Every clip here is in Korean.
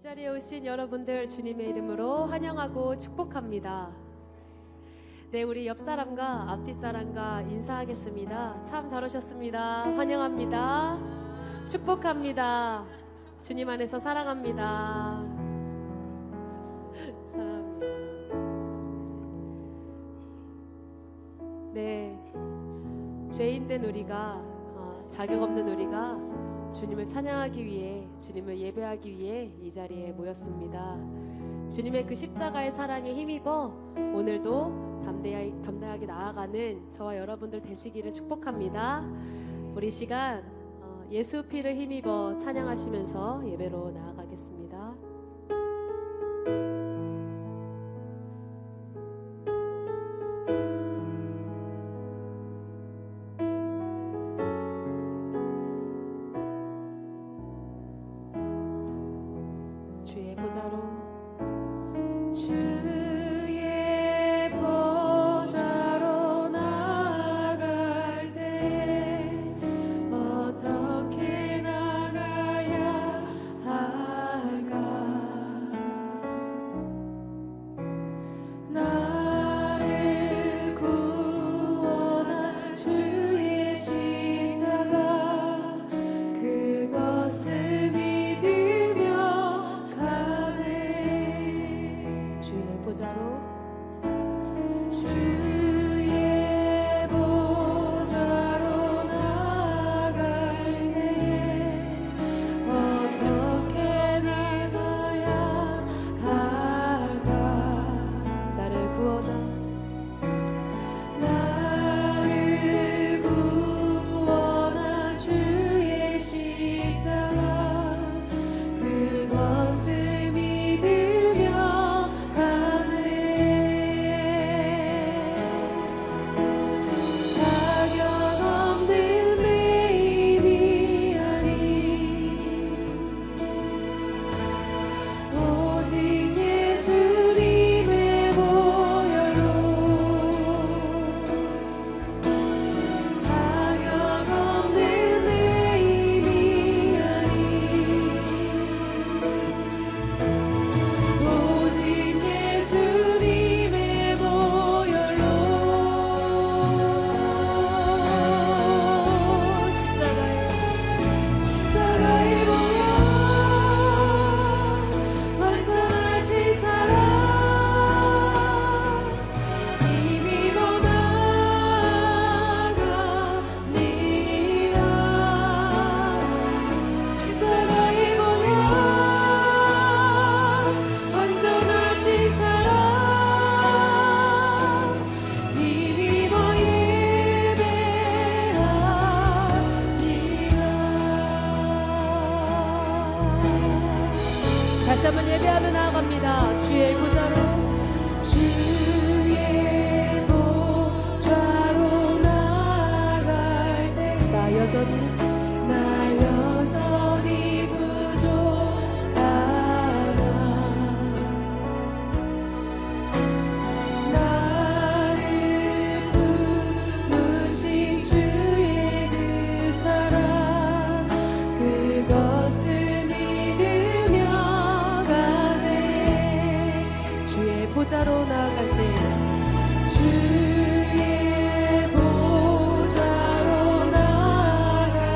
자리에 오신 여러분들 주님의 이름으로 환영하고 축복합니다. 네, 우리 옆 사람과 앞뒤 사람과 인사하겠습니다. 참 잘 오셨습니다. 환영합니다. 축복합니다. 주님 안에서 사랑합니다. 사랑합니다. 네, 죄인된 우리가 자격 없는 우리가 주님을 찬양하기 위해, 주님을 예배하기 위해 이 자리에 모였습니다. 주님의 그 십자가의 사랑에 힘입어 오늘도 담대하게 나아가는 저와 여러분들 되시기를 축복합니다. 우리 시간 예수 피를 힘입어 찬양하시면서 예배로 나아가겠습니다. 주의 보좌로 나아갈 때 어떻게 나가야 할까? 나를 구원한 주의 십자가 그것을 믿으며 가네. 주의 보좌로 나아갈 때 어떻게 나가야 할까? 나를 구원한 주의 십자가 그것을 믿으며 가네. 자격 없는 내 힘이 아닌 오직 예수님의 보혈로 자격 없는 내 힘이 아닌 오직 예수님의 보혈로 십자가의 보혈 완전하신 사랑 힘입어 나아갑니다. 십자가의 보혈 완전하신 사랑 힘입어 예배합니다. 다시 한번 예배하며 나아갑니다. 주의 보좌로 나아갈 때 나 여전히 부족하나 나를 부르신 주의 그 사랑 그것을 믿으며 가네. 주의 보좌로 나아갈 때 주의 보좌로 나아갈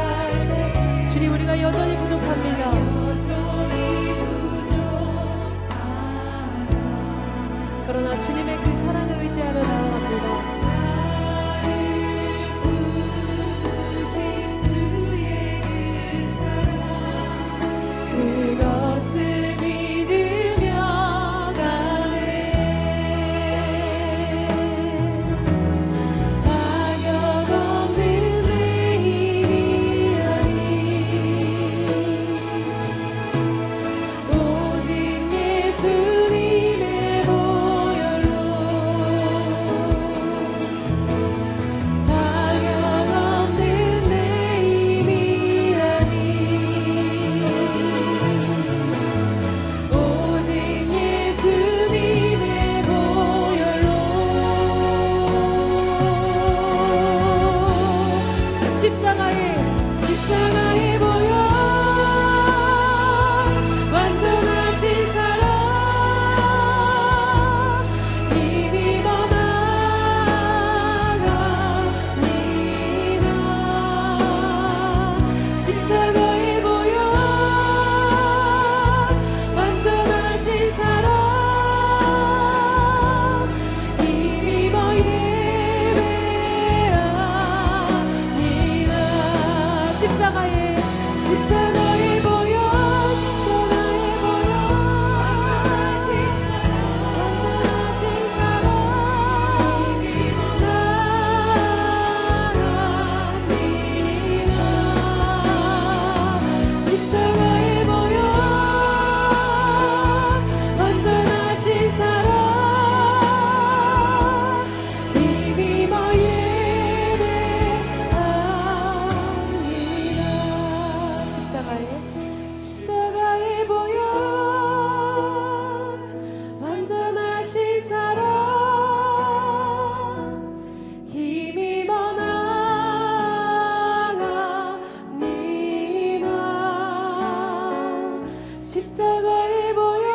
십자가에 보여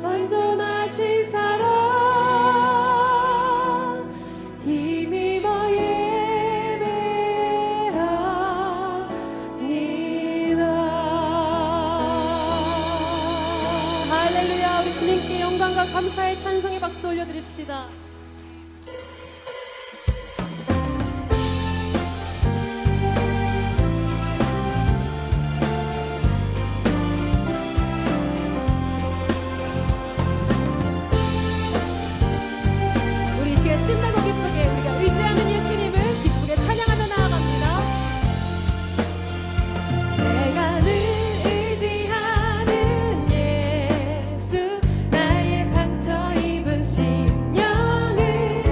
완전하신 사랑 힘입어 예배합니다. 할렐루야. 우리 주님께 영광과 감사의 찬송의 박수 올려드립시다. 신나고 기쁘게 우리가 의지하는 예수님을 기쁘게 찬양하며 나아갑니다. 내가 늘 의지하는 예수 나의 상처 입은 심령을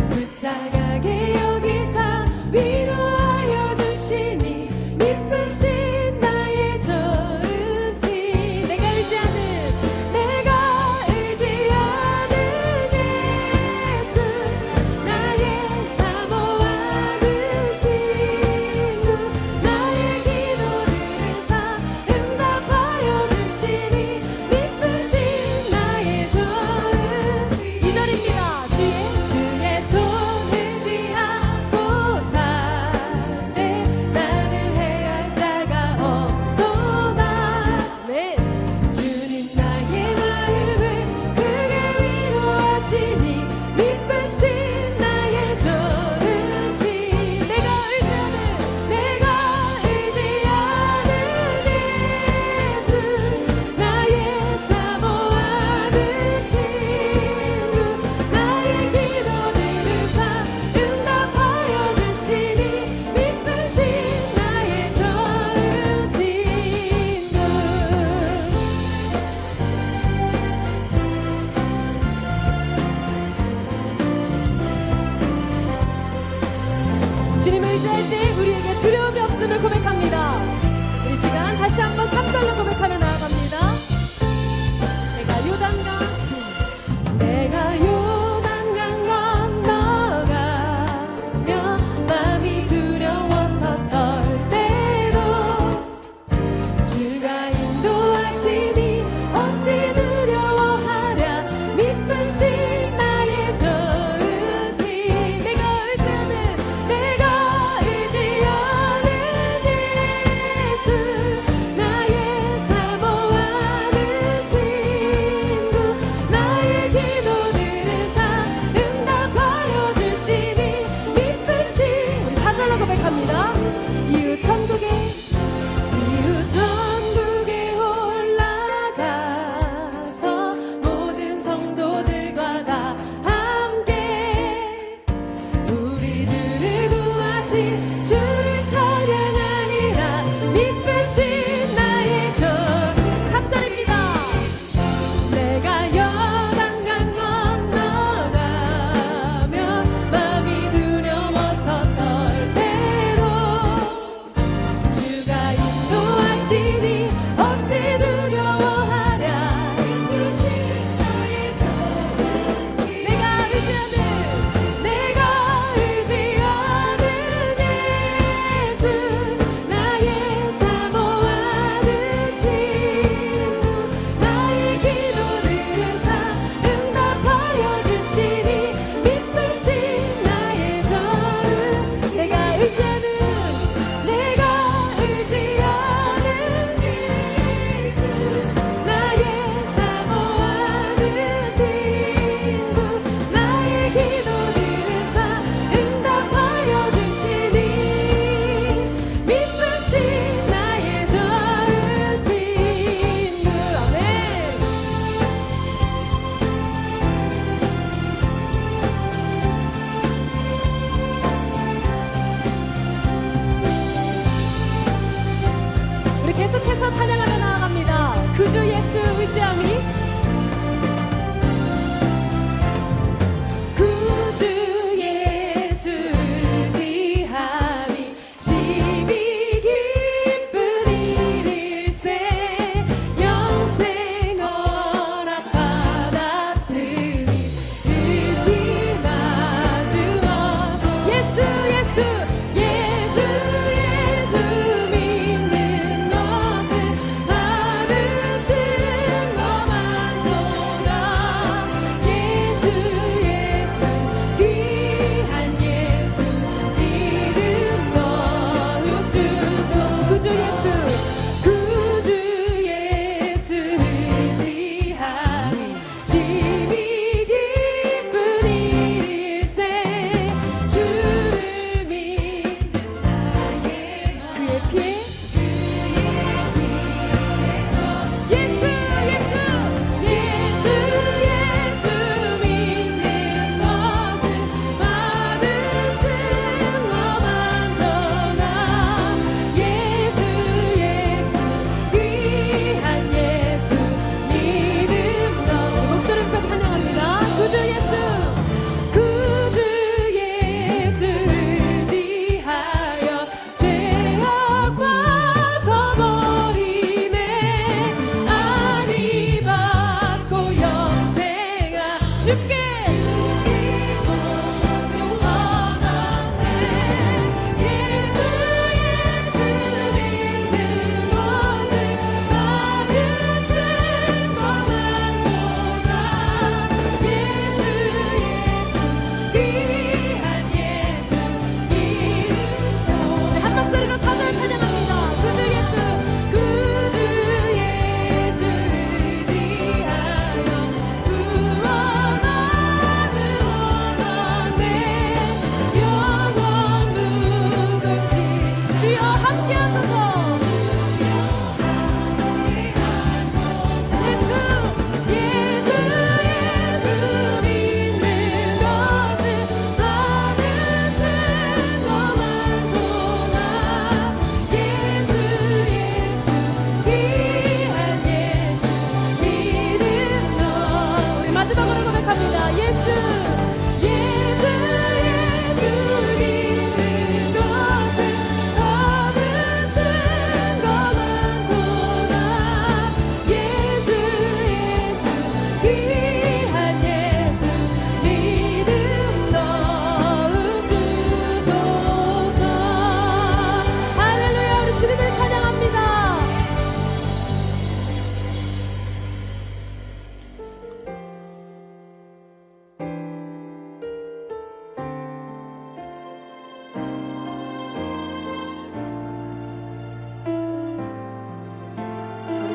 불쌍하게 여기사 위로하여 주시니 미쁘신 나의 좋은 지 내가 의지하는 주님을 의지할 때 우리에게 두려움이 없음을 고백합니다. 우리 시간 다시 한번 3절로 고백하며 나아갑니다. 내가 요단강 건너가며 마음이 두려워서 떨 때도 주가 인도하시니 어찌 두려워하랴 미쁘신 나의 좋은 지 내가 의지하는 예수 나의 사모하는 친구 나의 기도 들으사 응답하여 주시니 미쁘신 우리 4절로 고백합니다. 이후 천국에 올라가서 모든 성도들과 다 함께 우리들을 구하신 주를 찬양하니라 미쁘신 나의 종 3절입니다. 내가 요단강 건너가며 마음이 두려워서 떨 때도 주가 인도하시니 어찌 두려워하랴 미쁘신 나의 좋은 지 내가 의지하는 예수 나의 사모하는 친구 나의 기도 들으사 응답하여 주시니 미쁘신 나의 좋은 내가 의지하는 예수 나의 사모하는 친구 나의 기도 들으사 응답하여 주시니 미쁘신 나의 좋은 친구 아멘. 우리 계속해서 찬양하며 나아갑니다. 그 주 예수 의지함이 그 주 예수 의지함이 심히 기쁜 일일세 영생 허락받았으니 의심하지 마고 예수 믿는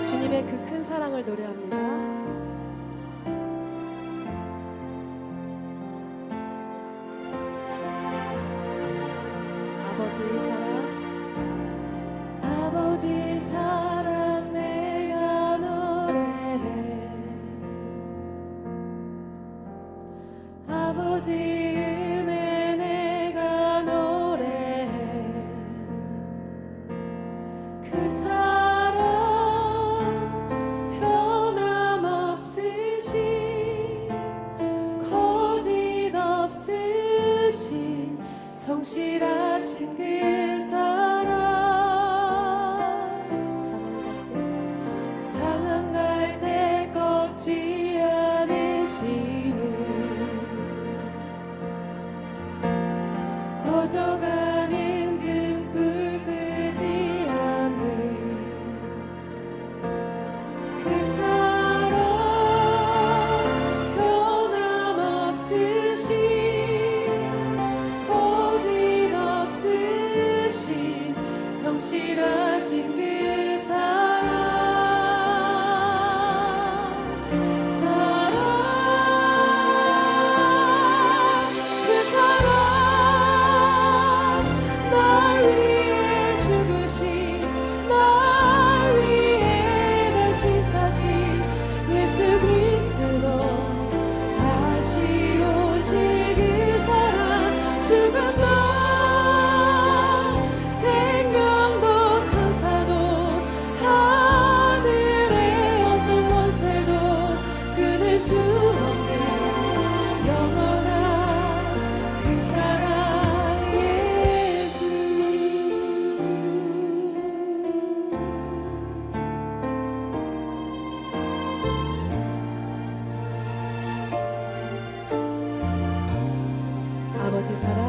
주님의 그 큰 사랑을 노래합니다. 아버지의 사랑, 아버지의 사랑 내가 노래해. 아버지의 은혜 내가 노래해. 그 사랑 변함없으신 거짓 없으신 성실하신 그 사랑, 상한 갈 때 꺾지 않으시는, 꺼져가는 등불 끄지 않는 그 사랑, 변함없으신 거짓 없으신 성실하신 그 사랑, 그 사랑, 날 위해 죽으신, 날 위해 다시 사신 예수 그리스도, 다시 오실 그 사랑, 죽음도 생명도 천사도 하늘의 어떤 권세도 끊을 수 없는 영원한 그 사랑 예수. 아버지 사랑,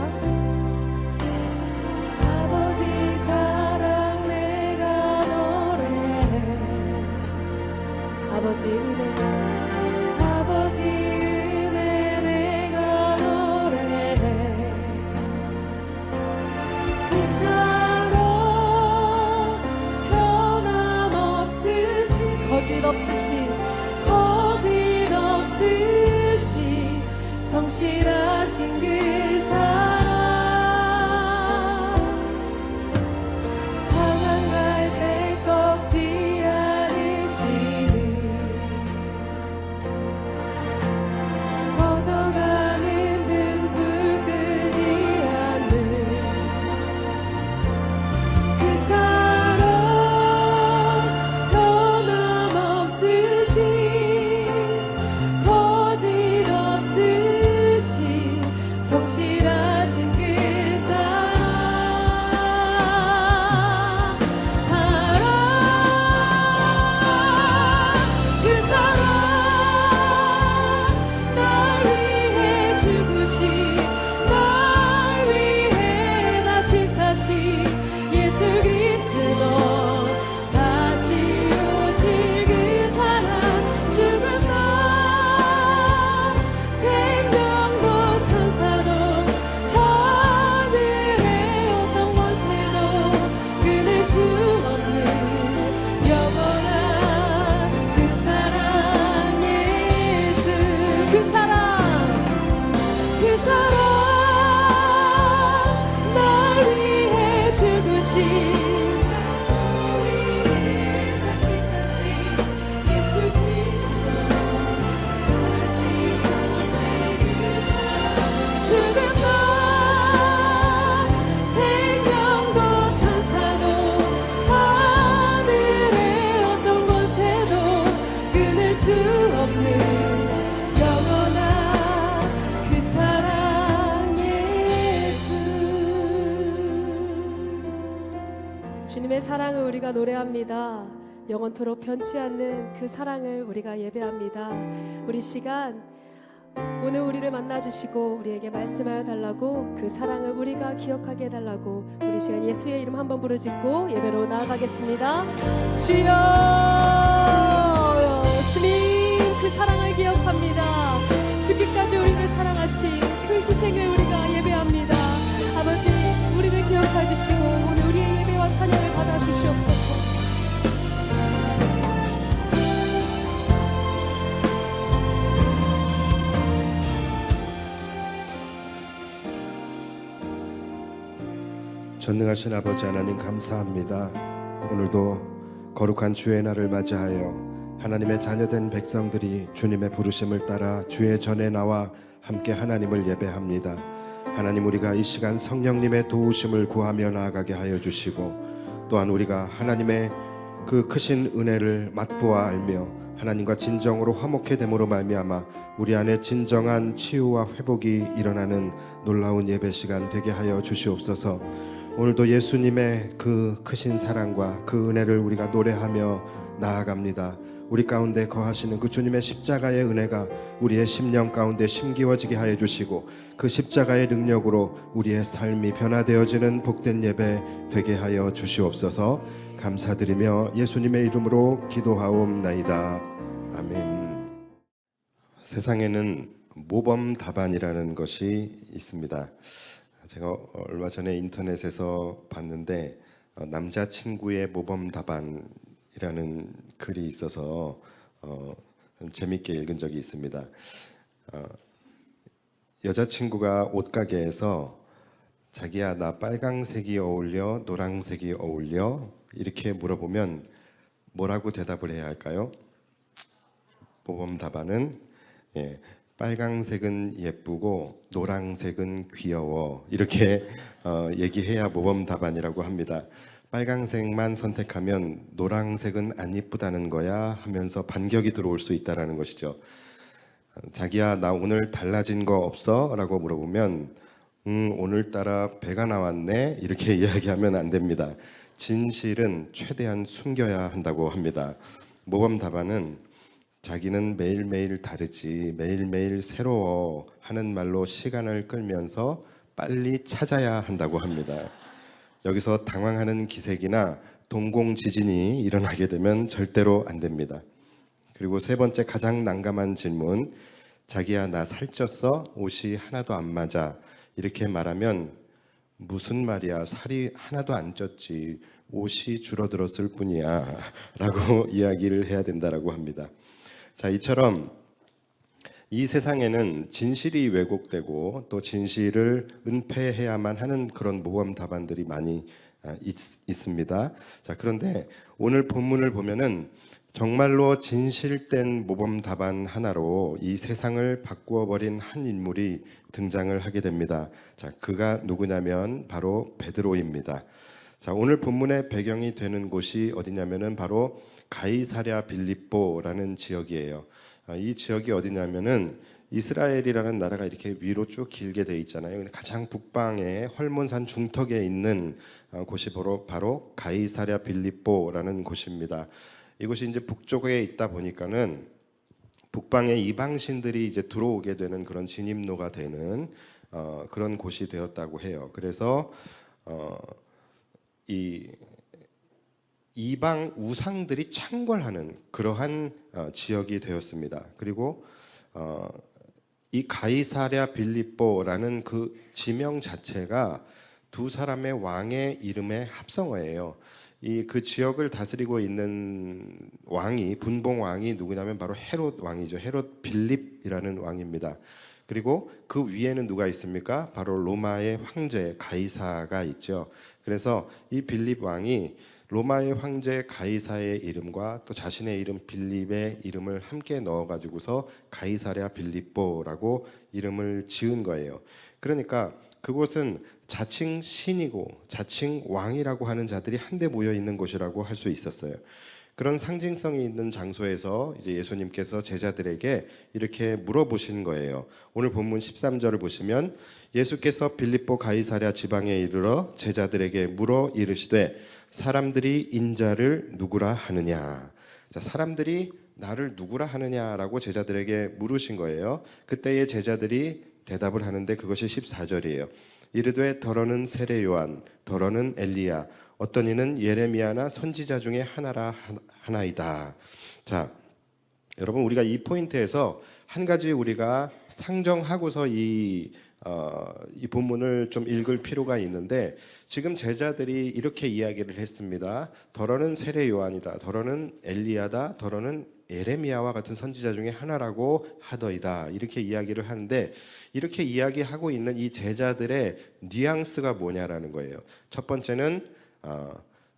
아버지 사랑 내가 노래해. 아버지 은혜, 아버지 은혜 내가 노래해. 그 사랑 변함없으신, 거짓 없으신, 거짓 없으신 성실하신 그 사랑, 상한 갈 때 꺾지 않으시는, 꺼져가는 등불 끄지 않는 그 사랑, 변함없으신 거짓 없으신 성실하신 그 사랑, 사랑, 그 사랑, 날 위해 죽으신, 날 위해 다시 사신 예수 그리스도, 다시 오실 그 사랑, 죽음도 생명도 천사도 하늘의 어떤 권세도 끊을 수 없는 영원한 그 사랑 예수. 그 사랑, 그 사랑, 날 위해 죽으신, 다시 사신 예수 그리스도, 다시 오실 그 사랑, 죽음도 생명도 천사도 하늘의 어떤 권세도 끊을 수 없는 영원한 그 사랑 예수. 주님의 사랑을 우리가 노래합니다. 영원토록 변치 않는 그 사랑을 우리가 예배합니다. 우리 시간, 오늘 우리를 만나주시고 우리에게 말씀하여 달라고, 그 사랑을 우리가 기억하게 해달라고 우리 시간 예수의 이름 한번 부르짖고 예배로 나아가겠습니다. 주여, 주님 그 사랑을 기억합니다. 죽기까지 우리를 사랑하신 그 희생을 우리가 예배합니다. 아버지, 우리를 기억해 주시고 오늘 우리의 예배와 찬양을 받아주시옵소서. 전능하신 아버지 하나님 감사합니다. 오늘도 거룩한 주의 날을 맞이하여 하나님의 자녀된 백성들이 주님의 부르심을 따라 주의 전에 나와 함께 하나님을 예배합니다. 하나님, 우리가 이 시간 성령님의 도우심을 구하며 나아가게 하여 주시고, 또한 우리가 하나님의 그 크신 은혜를 맛보아 알며 하나님과 진정으로 화목해 됨으로 말미암아 우리 안에 진정한 치유와 회복이 일어나는 놀라운 예배 시간 되게 하여 주시옵소서. 오늘도 예수님의 그 크신 사랑과 그 은혜를 우리가 노래하며 나아갑니다. 우리 가운데 거하시는 그 주님의 십자가의 은혜가 우리의 심령 가운데 심기워지게 하여 주시고, 그 십자가의 능력으로 우리의 삶이 변화되어지는 복된 예배 되게 하여 주시옵소서. 감사드리며 예수님의 이름으로 기도하옵나이다. 아멘. 세상에는 모범 답안이라는 것이 있습니다. 제가 얼마 전에 인터넷에서 봤는데 남자친구의 모범 답안이라는 글이 있어서 좀 재밌게 읽은 적이 있습니다. 여자친구가 옷가게에서 자기야, 나 빨강색이 어울려, 노랑색이 어울려? 이렇게 물어보면 뭐라고 대답을 해야 할까요? 모범 답안은 빨강색은 예쁘고 노랑색은 귀여워, 이렇게 얘기해야 모범 답안이라고 합니다. 빨강색만 선택하면 노랑색은 안 예쁘다는 거야 하면서 반격이 들어올 수 있다는 것이죠. 자기야, 나 오늘 달라진 거 없어? 라고 물어보면 오늘따라 배가 나왔네, 이렇게 이야기하면 안 됩니다. 진실은 최대한 숨겨야 한다고 합니다. 모범 답안은 자기는 매일매일 다르지, 매일매일 새로워 하는 말로 시간을 끌면서 빨리 찾아야 한다고 합니다. 여기서 당황하는 기색이나 동공지진이 일어나게 되면 절대로 안 됩니다. 그리고 세 번째, 가장 난감한 질문, 자기야, 나 살쪘어? 옷이 하나도 안 맞아. 이렇게 말하면 무슨 말이야, 살이 하나도 안 쪘지, 옷이 줄어들었을 뿐이야 라고 이야기를 해야 된다고 합니다. 자, 이처럼 이 세상에는 진실이 왜곡되고 또 진실을 은폐해야만 하는 그런 모범 답안들이 많이 있습니다. 자, 그런데 오늘 본문을 보면은 정말로 진실된 모범 답안 하나로 이 세상을 바꾸어 버린 한 인물이 등장을 하게 됩니다. 자, 그가 누구냐면 바로 베드로입니다. 자, 오늘 본문의 배경이 되는 곳이 어디냐면은 바로 가이사랴 빌립보라는 지역이에요. 이 지역이 어디냐면은 이스라엘이라는 나라가 이렇게 위로 쭉 길게 돼 있잖아요. 가장 북방에 헐몬산 중턱에 있는 곳이 바로 가이사랴 빌립보라는 곳입니다. 이곳이 이제 북쪽에 있다 보니까는 북방에 이방신들이 이제 들어오게 되는 그런 진입로가 되는 그런 곳이 되었다고 해요. 그래서 이 이방 우상들이 창궐하는 그러한 지역이 되었습니다. 그리고 이 가이사랴 빌립보라는 그 지명 자체가 두 사람의 왕의 이름의 합성어예요. 그 지역을 다스리고 있는 왕이, 분봉 왕이 누구냐면 바로 헤롯 왕이죠. 헤롯 빌립이라는 왕입니다. 그리고 그 위에는 누가 있습니까? 바로 로마의 황제 가이사가 있죠. 그래서 이 빌립 왕이 로마의 황제 가이사의 이름과 또 자신의 이름 빌립의 이름을 함께 넣어가지고서 가이사랴 빌립보라고 이름을 지은 거예요. 그러니까 그곳은 자칭 신이고 자칭 왕이라고 하는 자들이 한데 모여 있는 곳이라고 할 수 있었어요. 그런 상징성이 있는 장소에서 이제 예수님께서 제자들에게 이렇게 물어보신 거예요. 오늘 본문 13절을 보시면 예수께서 빌립보 가이사랴 지방에 이르러 제자들에게 물어 이르시되 사람들이 인자를 누구라 하느냐. 자, 사람들이 나를 누구라 하느냐라고 제자들에게 물으신 거예요. 그때의 제자들이 대답을 하는데 그것이 14절이에요. 이르되 더러는 세례 요한, 더러는 엘리야, 어떤 이는 예레미야나 선지자 중에 하나이다. 자, 여러분, 우리가 이 포인트에서 한 가지 우리가 상정하고서 이 본문을 좀 읽을 필요가 있는데, 지금 제자들이 이렇게 이야기를 했습니다. 더러는 세례 요한이다, 더러는 엘리야다, 더러는 에레미야와 같은 선지자 중에 하나라고 하더이다. 이렇게 이야기를 하는데 이렇게 이야기하고 있는 이 제자들의 뉘앙스가 뭐냐라는 거예요. 첫 번째는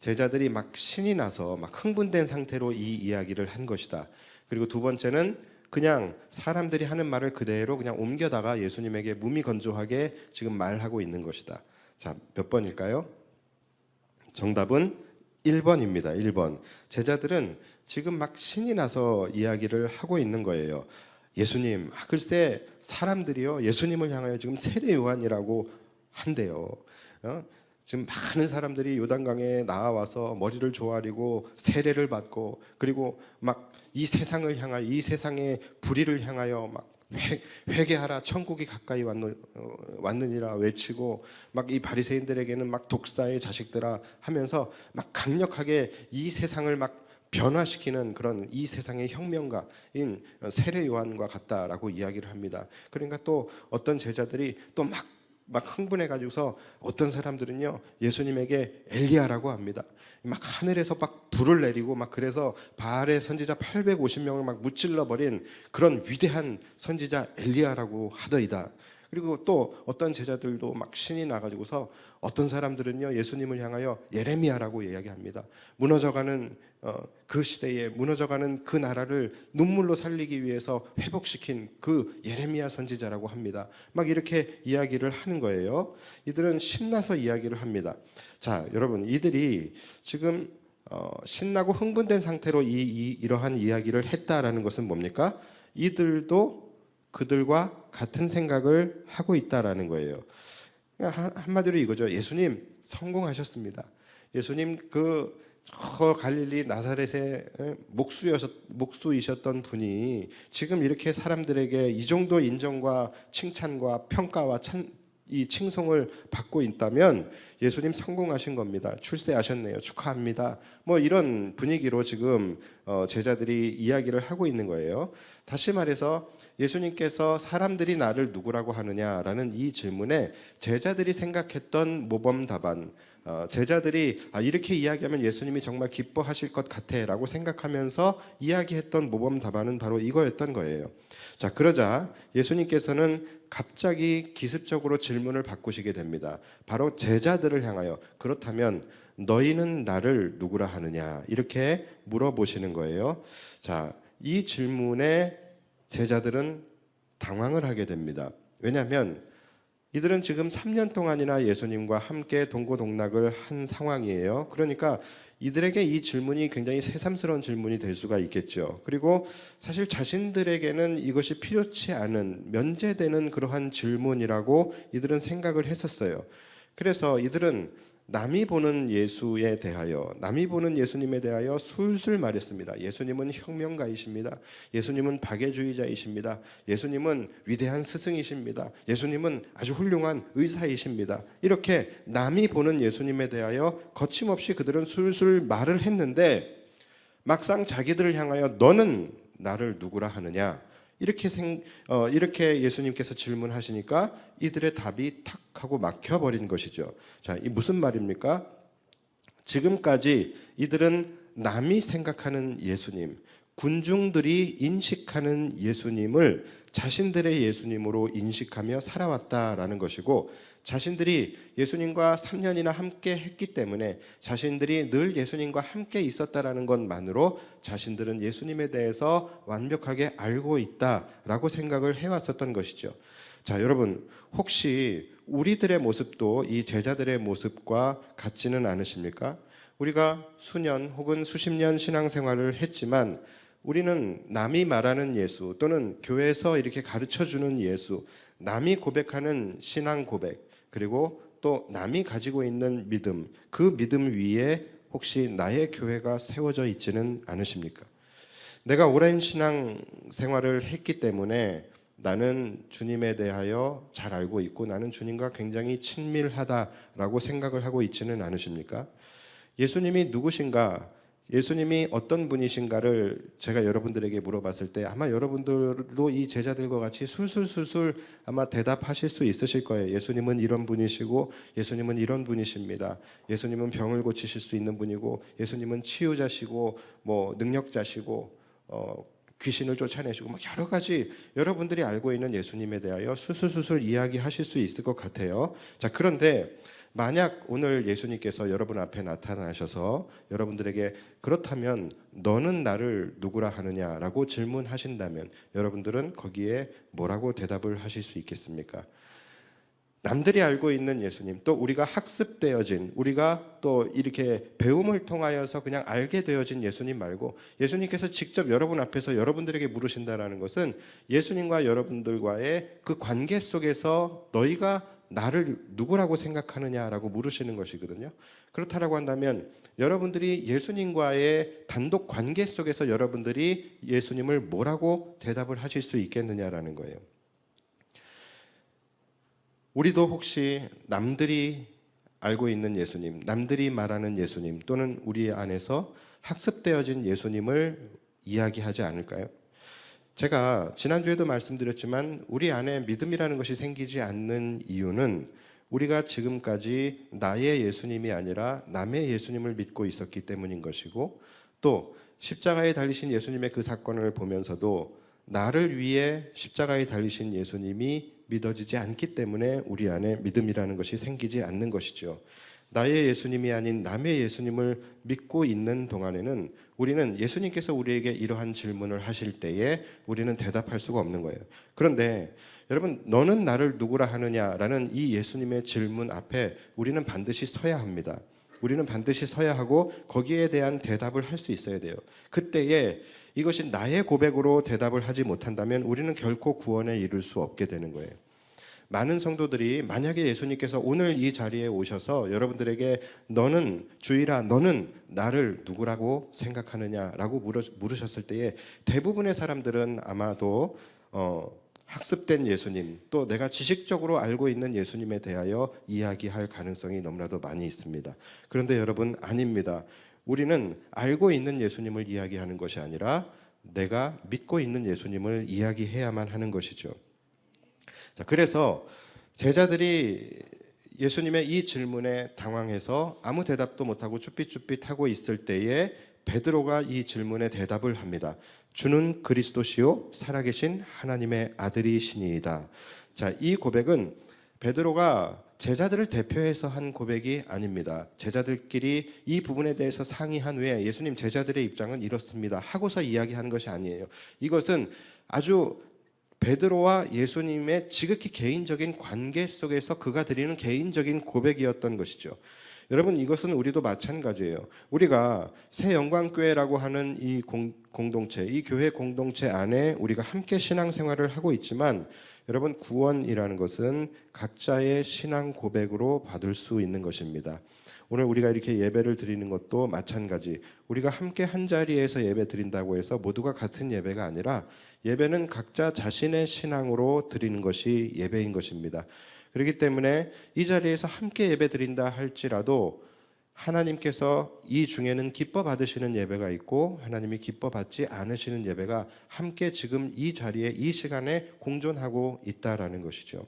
제자들이 막 신이 나서 막 흥분된 상태로 이 이야기를 한 것이다. 그리고 두 번째는 그냥 사람들이 하는 말을 그대로 그냥 옮겨다가 예수님에게 무미건조하게 지금 말하고 있는 것이다. 자, 몇 번일까요? 정답은 1번입니다. 1번. 제자들은 지금 막 신이 나서 이야기를 하고 있는 거예요. 예수님, 글쎄 사람들이요 예수님을 향하여 지금 세례 요한이라고 한대요. 지금 많은 사람들이 요단강에 나와서 머리를 조아리고 세례를 받고 그리고 막 이 세상을 향하여 이 세상의 불의를 향하여 막 회개하라 천국이 가까이 왔느니라 외치고 막 이 바리새인들에게는 막 독사의 자식들아 하면서 막 강력하게 이 세상을 막 변화시키는 그런 이 세상의 혁명가인 세례 요한과 같다라고 이야기를 합니다. 그러니까 또 어떤 제자들이 또 막 흥분해 가지고서 어떤 사람들은요 예수님에게 엘리야라고 합니다. 막 하늘에서 막 불을 내리고 막 그래서 바알의 선지자 850명을 막 무찔러 버린 그런 위대한 선지자 엘리야라고 하더이다. 그리고 또 어떤 제자들도 막 신이 나가지고서 어떤 사람들은요 예수님을 향하여 예레미야라고 이야기합니다. 무너져가는 그 시대에 무너져가는 그 나라를 눈물로 살리기 위해서 회복시킨 그 예레미야 선지자라고 합니다. 막 이렇게 이야기를 하는 거예요. 이들은 신나서 이야기를 합니다. 자, 여러분 이들이 지금 신나고 흥분된 상태로 이러한 이야기를 했다라는 것은 뭡니까? 이들도 그들과 같은 생각을 하고 있다라는 거예요. 한마디로 이거죠. 예수님 성공하셨습니다. 예수님 저 갈릴리 나사렛의 목수이셨던 분이 지금 이렇게 사람들에게 이 정도 인정과 칭찬과 평가와 이 칭송을 받고 있다면 예수님 성공하신 겁니다. 출세하셨네요. 축하합니다. 뭐 이런 분위기로 지금 제자들이 이야기를 하고 있는 거예요. 다시 말해서 예수님께서 사람들이 나를 누구라고 하느냐라는 이 질문에 제자들이 생각했던 모범 답안, 제자들이 이렇게 이야기하면 예수님이 정말 기뻐하실 것 같아라고 생각하면서 이야기했던 모범 답안은 바로 이거였던 거예요. 자, 그러자 예수님께서는 갑자기 기습적으로 질문을 바꾸시게 됩니다. 바로 제자들을 향하여 그렇다면 너희는 나를 누구라 하느냐 이렇게 물어보시는 거예요. 자, 이 질문에 제자들은 당황을 하게 됩니다. 왜냐하면 이들은 지금 3년 동안이나 예수님과 함께 동고동락을 한 상황이에요. 그러니까 이들에게 이 질문이 굉장히 새삼스러운 질문이 될 수가 있겠죠. 그리고 사실 자신들에게는 이것이 필요치 않은 면제되는 그러한 질문이라고 이들은 생각을 했었어요. 그래서 이들은 남이 보는 예수에 대하여, 남이 보는 예수님에 대하여 술술 말했습니다. 예수님은 혁명가이십니다. 예수님은 박애주의자이십니다. 예수님은 위대한 스승이십니다. 예수님은 아주 훌륭한 의사이십니다. 이렇게 남이 보는 예수님에 대하여 거침없이 그들은 술술 말을 했는데 막상 자기들을 향하여 너는 나를 누구라 하느냐 이렇게 예수님께서 질문하시니까 이들의 답이 탁 하고 막혀버린 것이죠. 자, 이 무슨 말입니까? 지금까지 이들은 남이 생각하는 예수님, 군중들이 인식하는 예수님을 자신들의 예수님으로 인식하며 살아왔다라는 것이고, 자신들이 예수님과 3년이나 함께 했기 때문에 자신들이 늘 예수님과 함께 있었다라는 것만으로 자신들은 예수님에 대해서 완벽하게 알고 있다라고 생각을 해왔었던 것이죠. 자, 여러분 혹시 우리들의 모습도 이 제자들의 모습과 같지는 않으십니까? 우리가 수년 혹은 수십 년 신앙생활을 했지만 우리는 남이 말하는 예수 또는 교회에서 이렇게 가르쳐주는 예수, 남이 고백하는 신앙 고백, 그리고 또 남이 가지고 있는 믿음, 그 믿음 위에 혹시 나의 교회가 세워져 있지는 않으십니까? 내가 오랜 신앙 생활을 했기 때문에 나는 주님에 대하여 잘 알고 있고 나는 주님과 굉장히 친밀하다라고 생각을 하고 있지는 않으십니까? 예수님이 누구신가? 예수님이 어떤 분이신가를 제가 여러분들에게 물어봤을 때 아마 여러분들도 이 제자들과 같이 술술술술 아마 대답하실 수 있으실 거예요. 예수님은 이런 분이시고 예수님은 이런 분이십니다. 예수님은 병을 고치실 수 있는 분이고 예수님은 치유자시고 뭐 능력자시고 귀신을 쫓아내시고 막 여러 가지 여러분들이 알고 있는 예수님에 대하여 수술수술 이야기하실 수 있을 것 같아요. 자, 그런데 만약 오늘 예수님께서 여러분 앞에 나타나셔서 여러분들에게 그렇다면 너는 나를 누구라 하느냐라고 질문하신다면 여러분들은 거기에 뭐라고 대답을 하실 수 있겠습니까? 남들이 알고 있는 예수님, 또 우리가 학습되어진, 우리가 또 이렇게 배움을 통하여서 그냥 알게 되어진 예수님 말고 예수님께서 직접 여러분 앞에서 여러분들에게 물으신다라는 것은 예수님과 여러분들과의 그 관계 속에서 너희가 나를 누구라고 생각하느냐라고 물으시는 것이거든요. 그렇다라고 한다면 여러분들이 예수님과의 단독 관계 속에서 여러분들이 예수님을 뭐라고 대답을 하실 수 있겠느냐라는 거예요. 우리도 혹시 남들이 알고 있는 예수님, 남들이 말하는 예수님 또는 우리 안에서 학습되어진 예수님을 이야기하지 않을까요? 제가 지난주에도 말씀드렸지만 우리 안에 믿음이라는 것이 생기지 않는 이유는 우리가 지금까지 나의 예수님이 아니라 남의 예수님을 믿고 있었기 때문인 것이고, 또 십자가에 달리신 예수님의 그 사건을 보면서도 나를 위해 십자가에 달리신 예수님이 믿어지지 않기 때문에 우리 안에 믿음이라는 것이 생기지 않는 것이죠. 나의 예수님이 아닌 남의 예수님을 믿고 있는 동안에는 우리는 예수님께서 우리에게 이러한 질문을 하실 때에 우리는 대답할 수가 없는 거예요. 그런데 여러분, 너는 나를 누구라 하느냐라는 이 예수님의 질문 앞에 우리는 반드시 서야 합니다. 우리는 반드시 서야 하고 거기에 대한 대답을 할 수 있어야 돼요. 그때에 이것이 나의 고백으로 대답을 하지 못한다면 우리는 결코 구원에 이를 수 없게 되는 거예요. 많은 성도들이 만약에 예수님께서 오늘 이 자리에 오셔서 여러분들에게 너는 주일아, 너는 나를 누구라고 생각하느냐라고 물으셨을 때에 대부분의 사람들은 아마도 학습된 예수님, 또 내가 지식적으로 알고 있는 예수님에 대하여 이야기할 가능성이 너무나도 많이 있습니다. 그런데 여러분, 아닙니다. 우리는 알고 있는 예수님을 이야기하는 것이 아니라 내가 믿고 있는 예수님을 이야기해야만 하는 것이죠. 자, 그래서 제자들이 예수님의 이 질문에 당황해서 아무 대답도 못하고 쭈삣쭈삣하고 있을 때에 베드로가 이 질문에 대답을 합니다. 주는 그리스도시요 살아계신 하나님의 아들이시니이다. 자, 이 고백은 베드로가 제자들을 대표해서 한 고백이 아닙니다. 제자들끼리 이 부분에 대해서 상의한 후에 예수님, 제자들의 입장은 이렇습니다 하고서 이야기하는 것이 아니에요. 이것은 아주 베드로와 예수님의 지극히 개인적인 관계 속에서 그가 드리는 개인적인 고백이었던 것이죠. 여러분, 이것은 우리도 마찬가지예요. 우리가 새 영광교회라고 하는 이 공동체, 이 교회 공동체 안에 우리가 함께 신앙생활을 하고 있지만 여러분, 구원이라는 것은 각자의 신앙 고백으로 받을 수 있는 것입니다. 오늘 우리가 이렇게 예배를 드리는 것도 마찬가지. 우리가 함께 한 자리에서 예배 드린다고 해서 모두가 같은 예배가 아니라 예배는 각자 자신의 신앙으로 드리는 것이 예배인 것입니다. 그렇기 때문에 이 자리에서 함께 예배 드린다 할지라도 하나님께서 이 중에는 기뻐 받으시는 예배가 있고 하나님이 기뻐 받지 않으시는 예배가 함께 지금 이 자리에 이 시간에 공존하고 있다라는 것이죠.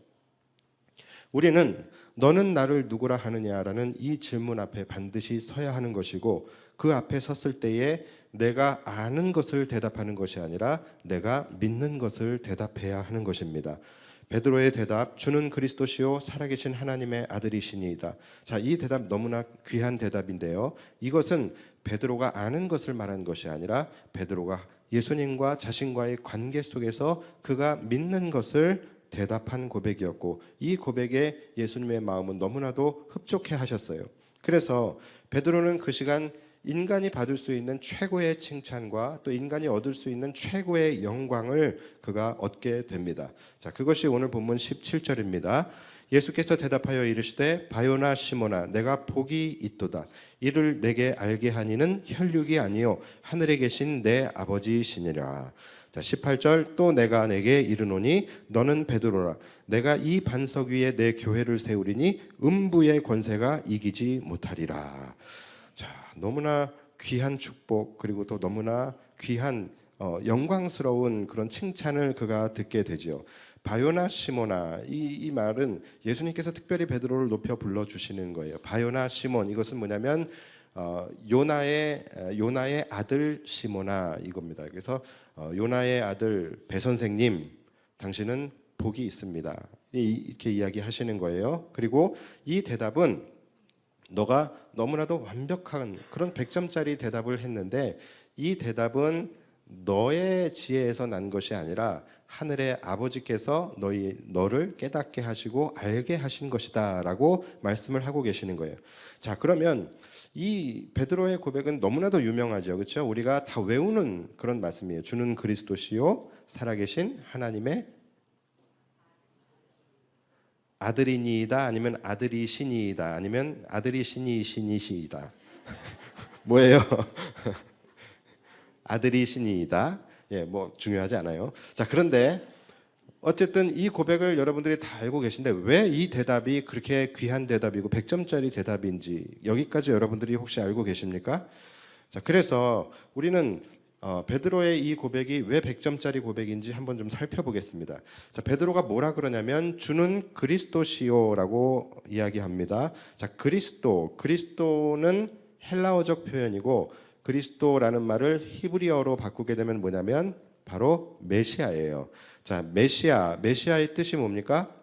우리는 너는 나를 누구라 하느냐라는 이 질문 앞에 반드시 서야 하는 것이고, 그 앞에 섰을 때에 내가 아는 것을 대답하는 것이 아니라 내가 믿는 것을 대답해야 하는 것입니다. 베드로의 대답, 주는 그리스도시요 살아계신 하나님의 아들이시니이다. 자, 이 대답 너무나 귀한 대답인데요. 이것은 베드로가 아는 것을 말하는 것이 아니라 베드로가 예수님과 자신과의 관계 속에서 그가 믿는 것을 대답한 고백이었고, 이 고백에 예수님의 마음은 너무나도 흡족해 하셨어요. 그래서 베드로는 그 시간 인간이 받을 수 있는 최고의 칭찬과 또 인간이 얻을 수 있는 최고의 영광을 그가 얻게 됩니다. 자, 그것이 오늘 본문 17절입니다. 예수께서 대답하여 이르시되 바요나 시몬아 내가 복이 있도다. 이를 내게 알게 하니는 혈육이 아니요 하늘에 계신 내 아버지시니라. 자, 18절 또 내가 내게 이르노니 너는 베드로라. 내가 이 반석 위에 내 교회를 세우리니 음부의 권세가 이기지 못하리라. 자, 너무나 귀한 축복, 그리고 또 너무나 귀한 영광스러운 그런 칭찬을 그가 듣게 되죠. 바요나 시몬아, 이 말은 예수님께서 특별히 베드로를 높여 불러주시는 거예요. 바요나 시몬, 이것은 뭐냐면 요나의 아들 시몬아 이겁니다. 그래서 요나의 아들 배 선생님, 당신은 복이 있습니다. 이렇게 이야기하시는 거예요. 그리고 이 대답은 너가 너무나도 완벽한 그런 100점짜리 대답을 했는데 이 대답은 너의 지혜에서 난 것이 아니라 하늘의 아버지께서 너를 깨닫게 하시고 알게 하신 것이다라고 말씀을 하고 계시는 거예요. 자, 그러면 이 베드로의 고백은 너무나도 유명하죠. 그렇죠? 우리가 다 외우는 그런 말씀이에요. 주는 그리스도시요 살아계신 하나님의 아들이니이다, 아니면 아들이시니이다, 아니면 아들이시니이다. 뭐예요? 아들이시니이다. 예, 뭐 중요하지 않아요. 자, 그런데 어쨌든 이 고백을 여러분들이 다 알고 계신데 왜 이 대답이 그렇게 귀한 대답이고 100점짜리 대답인지 여기까지 여러분들이 혹시 알고 계십니까? 자, 그래서 우리는 베드로의 이 고백이 왜 100점짜리 고백인지 한번 좀 살펴보겠습니다. 자, 베드로가 뭐라 그러냐면 주는 그리스도시요라고 이야기합니다. 자, 그리스도는 헬라어적 표현이고 그리스도라는 말을 히브리어로 바꾸게 되면 뭐냐면 바로 메시아예요. 자, 메시아의 뜻이 뭡니까?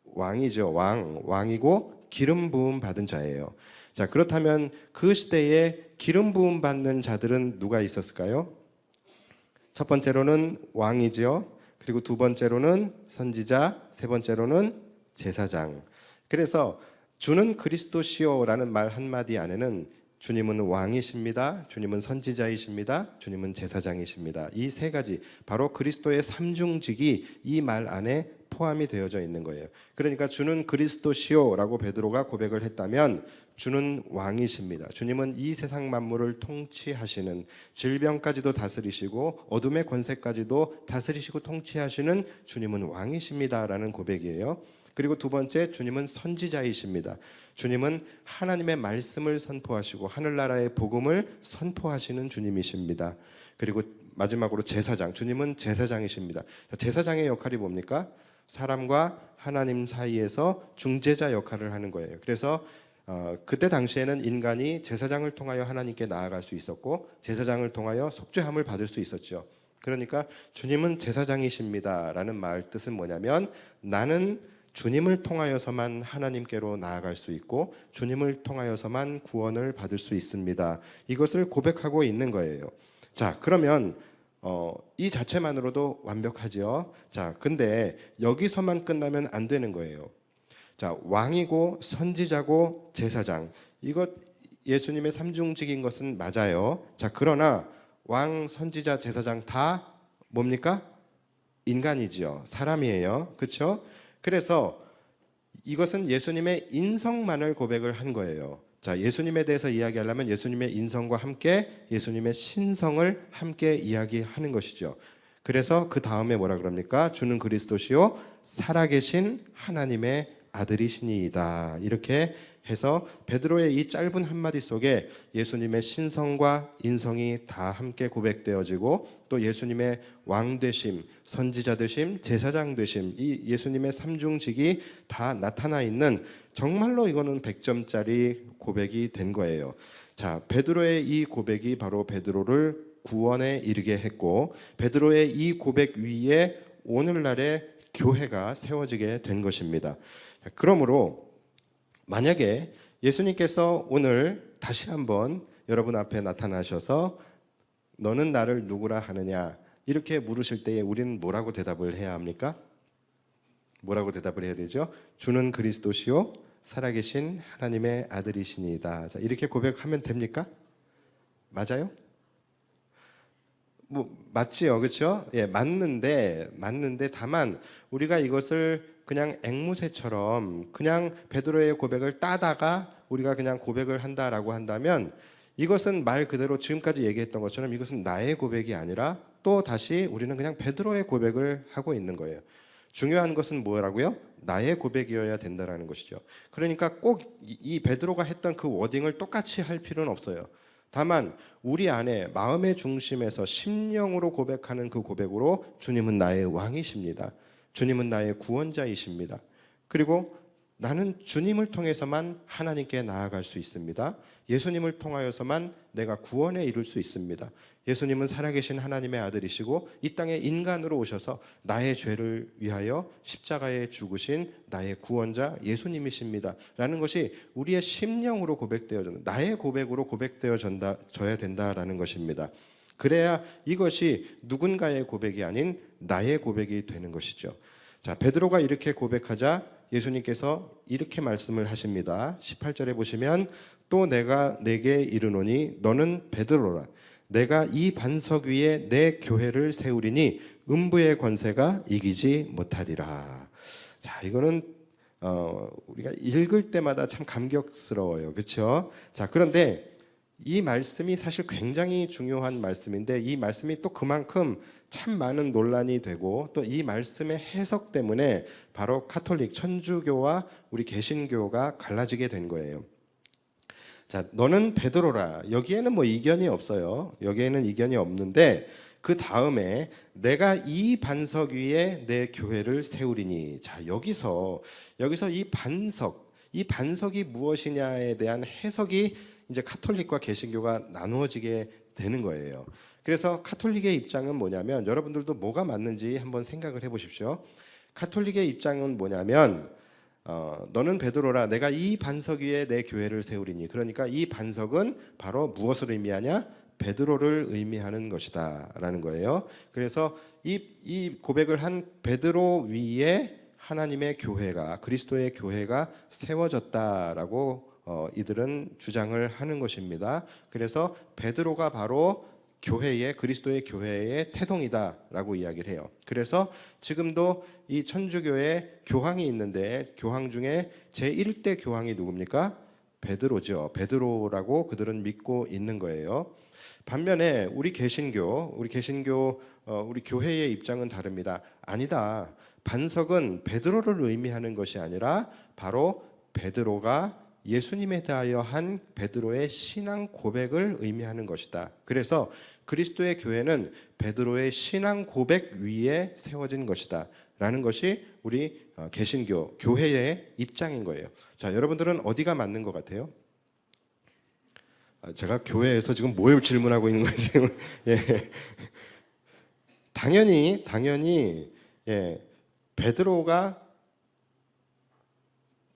왕이죠. 왕이고 기름 부음 받은 자예요. 자, 그렇다면 그 시대에 기름 부음 받는 자들은 누가 있었을까요? 첫 번째로는 왕이죠. 그리고 두 번째로는 선지자, 세 번째로는 제사장. 그래서 주는 그리스도시요라는 말 한마디 안에는 주님은 왕이십니다. 주님은 선지자이십니다. 주님은 제사장이십니다. 이 세 가지 바로 그리스도의 삼중직이 이 말 안에 포함이 되어져 있는 거예요. 그러니까 주는 그리스도시요라고 베드로가 고백을 했다면 주는 왕이십니다. 주님은 이 세상 만물을 통치하시는, 질병까지도 다스리시고 어둠의 권세까지도 다스리시고 통치하시는 주님은 왕이십니다라는 고백이에요. 그리고 두 번째, 주님은 선지자이십니다. 주님은 하나님의 말씀을 선포하시고 하늘나라의 복음을 선포하시는 주님이십니다. 그리고 마지막으로 제사장, 주님은 제사장이십니다. 제사장의 역할이 뭡니까? 사람과 하나님 사이에서 중재자 역할을 하는 거예요. 그래서 그때 당시에는 인간이 제사장을 통하여 하나님께 나아갈 수 있었고 제사장을 통하여 속죄함을 받을 수 있었죠. 그러니까 주님은 제사장이십니다라는 말 뜻은 뭐냐면 나는 주님을 통하여서만 하나님께로 나아갈 수 있고 주님을 통하여서만 구원을 받을 수 있습니다. 이것을 고백하고 있는 거예요. 자, 그러면 이 자체만으로도 완벽하죠. 자, 근데 여기서만 끝나면 안 되는 거예요. 자, 왕이고 선지자고 제사장, 이것 예수님의 삼중직인 것은 맞아요. 자, 그러나 왕, 선지자, 제사장 다 뭡니까? 인간이지요. 사람이에요. 그렇죠? 그래서 이것은 예수님의 인성만을 고백을 한 거예요. 자, 예수님에 대해서 이야기하려면 예수님의 인성과 함께 예수님의 신성을 함께 이야기하는 것이죠. 그래서 그 다음에 뭐라 그럽니까? 주는 그리스도시요 살아계신 하나님의 아들이시니이다. 이렇게 해서 베드로의 이 짧은 한마디 속에 예수님의 신성과 인성이 다 함께 고백되어지고 또 예수님의 왕 되심, 선지자 되심, 제사장 되심, 이 예수님의 삼중직이 다 나타나 있는 정말로 이거는 100점짜리 고백이 된 거예요. 자, 베드로의 이 고백이 바로 베드로를 구원에 이르게 했고 베드로의 이 고백 위에 오늘날의 교회가 세워지게 된 것입니다. 그러므로 만약에 예수님께서 오늘 다시 한번 여러분 앞에 나타나셔서 너는 나를 누구라 하느냐 이렇게 물으실 때에 우리는 뭐라고 대답을 해야 합니까? 뭐라고 대답을 해야 되죠? 주는 그리스도시요 살아계신 하나님의 아들이시니이다. 자, 이렇게 고백하면 됩니까? 맞아요? 뭐 맞지요, 그렇죠? 예, 맞는데 다만 우리가 이것을 그냥 앵무새처럼 그냥 베드로의 고백을 따다가 우리가 그냥 고백을 한다라고 한다면 이것은 말 그대로 지금까지 얘기했던 것처럼 이것은 나의 고백이 아니라 또 다시 우리는 그냥 베드로의 고백을 하고 있는 거예요. 중요한 것은 뭐라고요? 나의 고백이어야 된다라는 것이죠. 그러니까 꼭 이 베드로가 했던 그 워딩을 똑같이 할 필요는 없어요. 다만 우리 안에 마음의 중심에서 심령으로 고백하는 그 고백으로 주님은 나의 왕이십니다. 주님은 나의 구원자이십니다. 그리고 나는 주님을 통해서만 하나님께 나아갈 수 있습니다. 예수님을 통하여서만 내가 구원에 이룰 수 있습니다. 예수님은 살아계신 하나님의 아들이시고 이 땅에 인간으로 오셔서 나의 죄를 위하여 십자가에 죽으신 나의 구원자 예수님이십니다 라는 것이 우리의 심령으로 나의 고백으로 고백되어져야 된다라는 것입니다. 그래야 이것이 누군가의 고백이 아닌 나의 고백이 되는 것이죠. 자, 베드로가 이렇게 고백하자 예수님께서 이렇게 말씀을 하십니다. 18절에 보시면 또 내가 내게 이르노니 너는 베드로라. 내가 이 반석 위에 내 교회를 세우리니 음부의 권세가 이기지 못하리라. 자, 이거는 우리가 읽을 때마다 참 감격스러워요. 그렇죠? 자, 그런데 이 말씀이 사실 굉장히 중요한 말씀인데 이 말씀이 또 그만큼 참 많은 논란이 되고 또 이 말씀의 해석 때문에 바로 카톨릭 천주교와 우리 개신교가 갈라지게 된 거예요. 자, 너는 베드로라. 여기에는 뭐 이견이 없어요. 여기에는 이견이 없는데 그 다음에 내가 이 반석 위에 내 교회를 세우리니. 자, 여기서 이 반석이 무엇이냐에 대한 해석이 이제 카톨릭과 개신교가 나누어지게 되는 거예요. 그래서 카톨릭의 입장은 뭐냐면 여러분들도 뭐가 맞는지 한번 생각을 해보십시오. 카톨릭의 입장은 뭐냐면 너는 베드로라. 내가 이 반석 위에 내 교회를 세우리니. 그러니까 이 반석은 바로 무엇을 의미하냐? 베드로를 의미하는 것이다 라는 거예요. 그래서 이 고백을 한 베드로 위에 하나님의 교회가, 그리스도의 교회가 세워졌다라고 이들은 주장을 하는 것입니다. 그래서 베드로가 바로 그리스도의 교회의 태동이다라고 이야기를 해요. 그래서 지금도 이 천주교에 교황이 있는데 교황 중에 제1대 교황이 누굽니까? 베드로죠. 베드로라고 그들은 믿고 있는 거예요. 반면에 우리 교회의 입장은 다릅니다. 아니다. 반석은 베드로를 의미하는 것이 아니라 바로 베드로가 예수님에 대하여 한 베드로의 신앙 고백을 의미하는 것이다. 그래서 그리스도의 교회는 베드로의 신앙 고백 위에 세워진 것이다 라는 것이 우리 개신교 교회의 입장인 거예요. 자, 여러분들은 어디가 맞는 것 같아요? 제가 교회에서 지금 뭘 질문하고 있는 거지? 예. 당연히 베드로가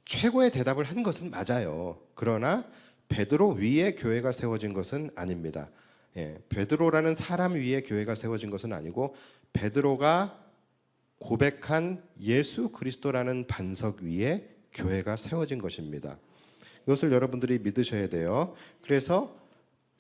최고의 대답을 한 것은 맞아요. 그러나 베드로 위에 교회가 세워진 것은 아닙니다. 베드로라는 사람 위에 교회가 세워진 것은 아니고 베드로가 고백한 예수 그리스도라는 반석 위에 교회가 세워진 것입니다. 이것을 여러분들이 믿으셔야 돼요. 그래서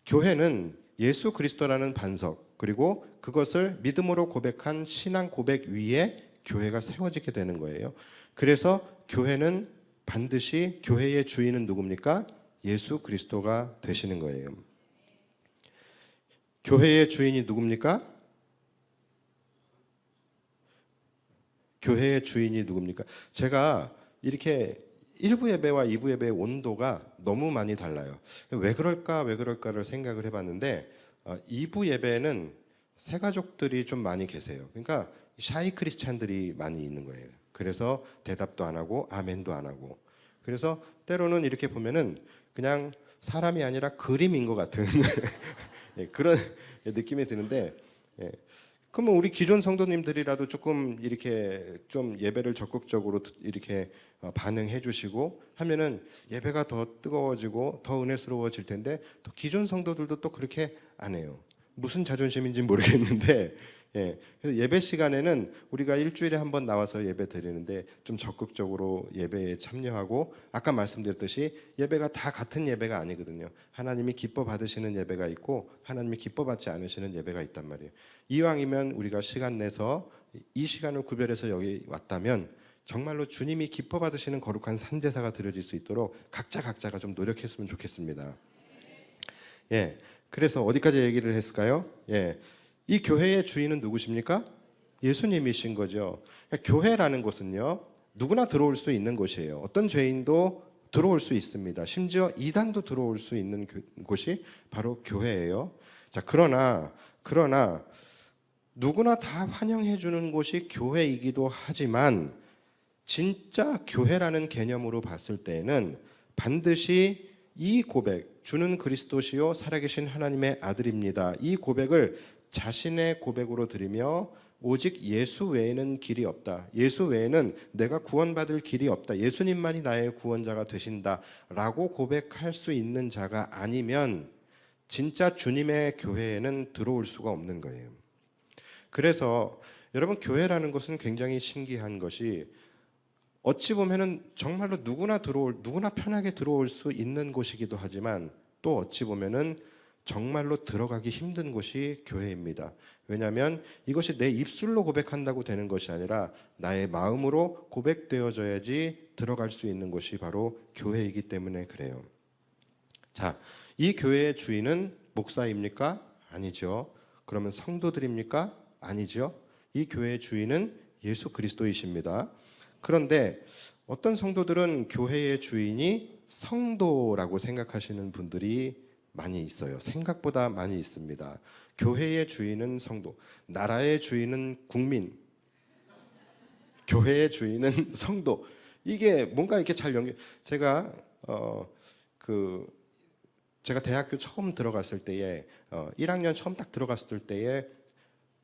교회는 예수 그리스도라는 반석 그리고 그것을 믿음으로 고백한 신앙 고백 위에 교회가 세워지게 되는 거예요. 그래서 교회는 반드시 교회의 주인은 누굽니까? 예수 그리스도가 되시는 거예요. 교회의 주인이 누굽니까? 교회의 주인이 누굽니까? 제가 이렇게 1부 예배와 2부 예배의 온도가 너무 많이 달라요. 왜 그럴까를 생각을 해봤는데 2부 예배는 새가족들이 좀 많이 계세요. 그러니까 샤이 크리스찬들이 많이 있는 거예요. 그래서 대답도 안 하고 아멘도 안 하고 그래서 때로는 이렇게 보면은 그냥 사람이 아니라 그림인 것 같은 그런 느낌이 드는데 그러면 우리 기존 성도님들이라도 조금 이렇게 좀 예배를 적극적으로 이렇게 반응해 주시고 하면은 예배가 더 뜨거워지고 더 은혜스러워질 텐데 또 기존 성도들도 또 그렇게 안 해요. 무슨 자존심인지 모르겠는데 그래서 예배 시간에는 우리가 일주일에 한 번 나와서 예배 드리는데 좀 적극적으로 예배에 참여하고 아까 말씀드렸듯이 예배가 다 같은 예배가 아니거든요. 하나님이 기뻐 받으시는 예배가 있고 하나님이 기뻐 받지 않으시는 예배가 있단 말이에요. 이왕이면 우리가 시간 내서 이 시간을 구별해서 여기 왔다면 정말로 주님이 기뻐 받으시는 거룩한 산제사가 드려질 수 있도록 각자가 좀 노력했으면 좋겠습니다. 그래서 어디까지 얘기를 했을까요? 이 교회의 주인은 누구십니까? 예수님이신 거죠. 그러니까 교회라는 곳은요 누구나 들어올 수 있는 곳이에요. 어떤 죄인도 들어올 수 있습니다. 심지어 이단도 들어올 수 있는 곳이 바로 교회예요. 자, 그러나 누구나 다 환영해 주는 곳이 교회이기도 하지만 진짜 교회라는 개념으로 봤을 때에는 반드시 이 고백, 주는 그리스도시요 살아계신 하나님의 아들입니다. 이 고백을 자신의 고백으로 드리며 오직 예수 외에는 길이 없다. 예수 외에는 내가 구원받을 길이 없다. 예수님만이 나의 구원자가 되신다라고 고백할 수 있는 자가 아니면 진짜 주님의 교회에는 들어올 수가 없는 거예요. 그래서 여러분, 교회라는 것은 굉장히 신기한 것이 어찌 보면은 정말로 누구나 편하게 들어올 수 있는 곳이기도 하지만 또 어찌 보면은 정말로 들어가기 힘든 곳이 교회입니다. 왜냐하면 이것이 내 입술로 고백한다고 되는 것이 아니라 나의 마음으로 고백되어져야지 들어갈 수 있는 곳이 바로 교회이기 때문에 그래요. 자, 이 교회의 주인은 목사입니까? 아니죠. 그러면 성도들입니까? 아니죠. 이 교회의 주인은 예수 그리스도이십니다. 그런데 어떤 성도들은 교회의 주인이 성도라고 생각하시는 분들이 많이 있어요. 생각보다 많이 있습니다. 교회의 주인은 성도, 나라의 주인은 국민, 교회의 주인은 성도. 이게 뭔가 이렇게 잘 연결. 제가 제가 대학교 처음 들어갔을 때에 1학년 처음 딱 들어갔을 때에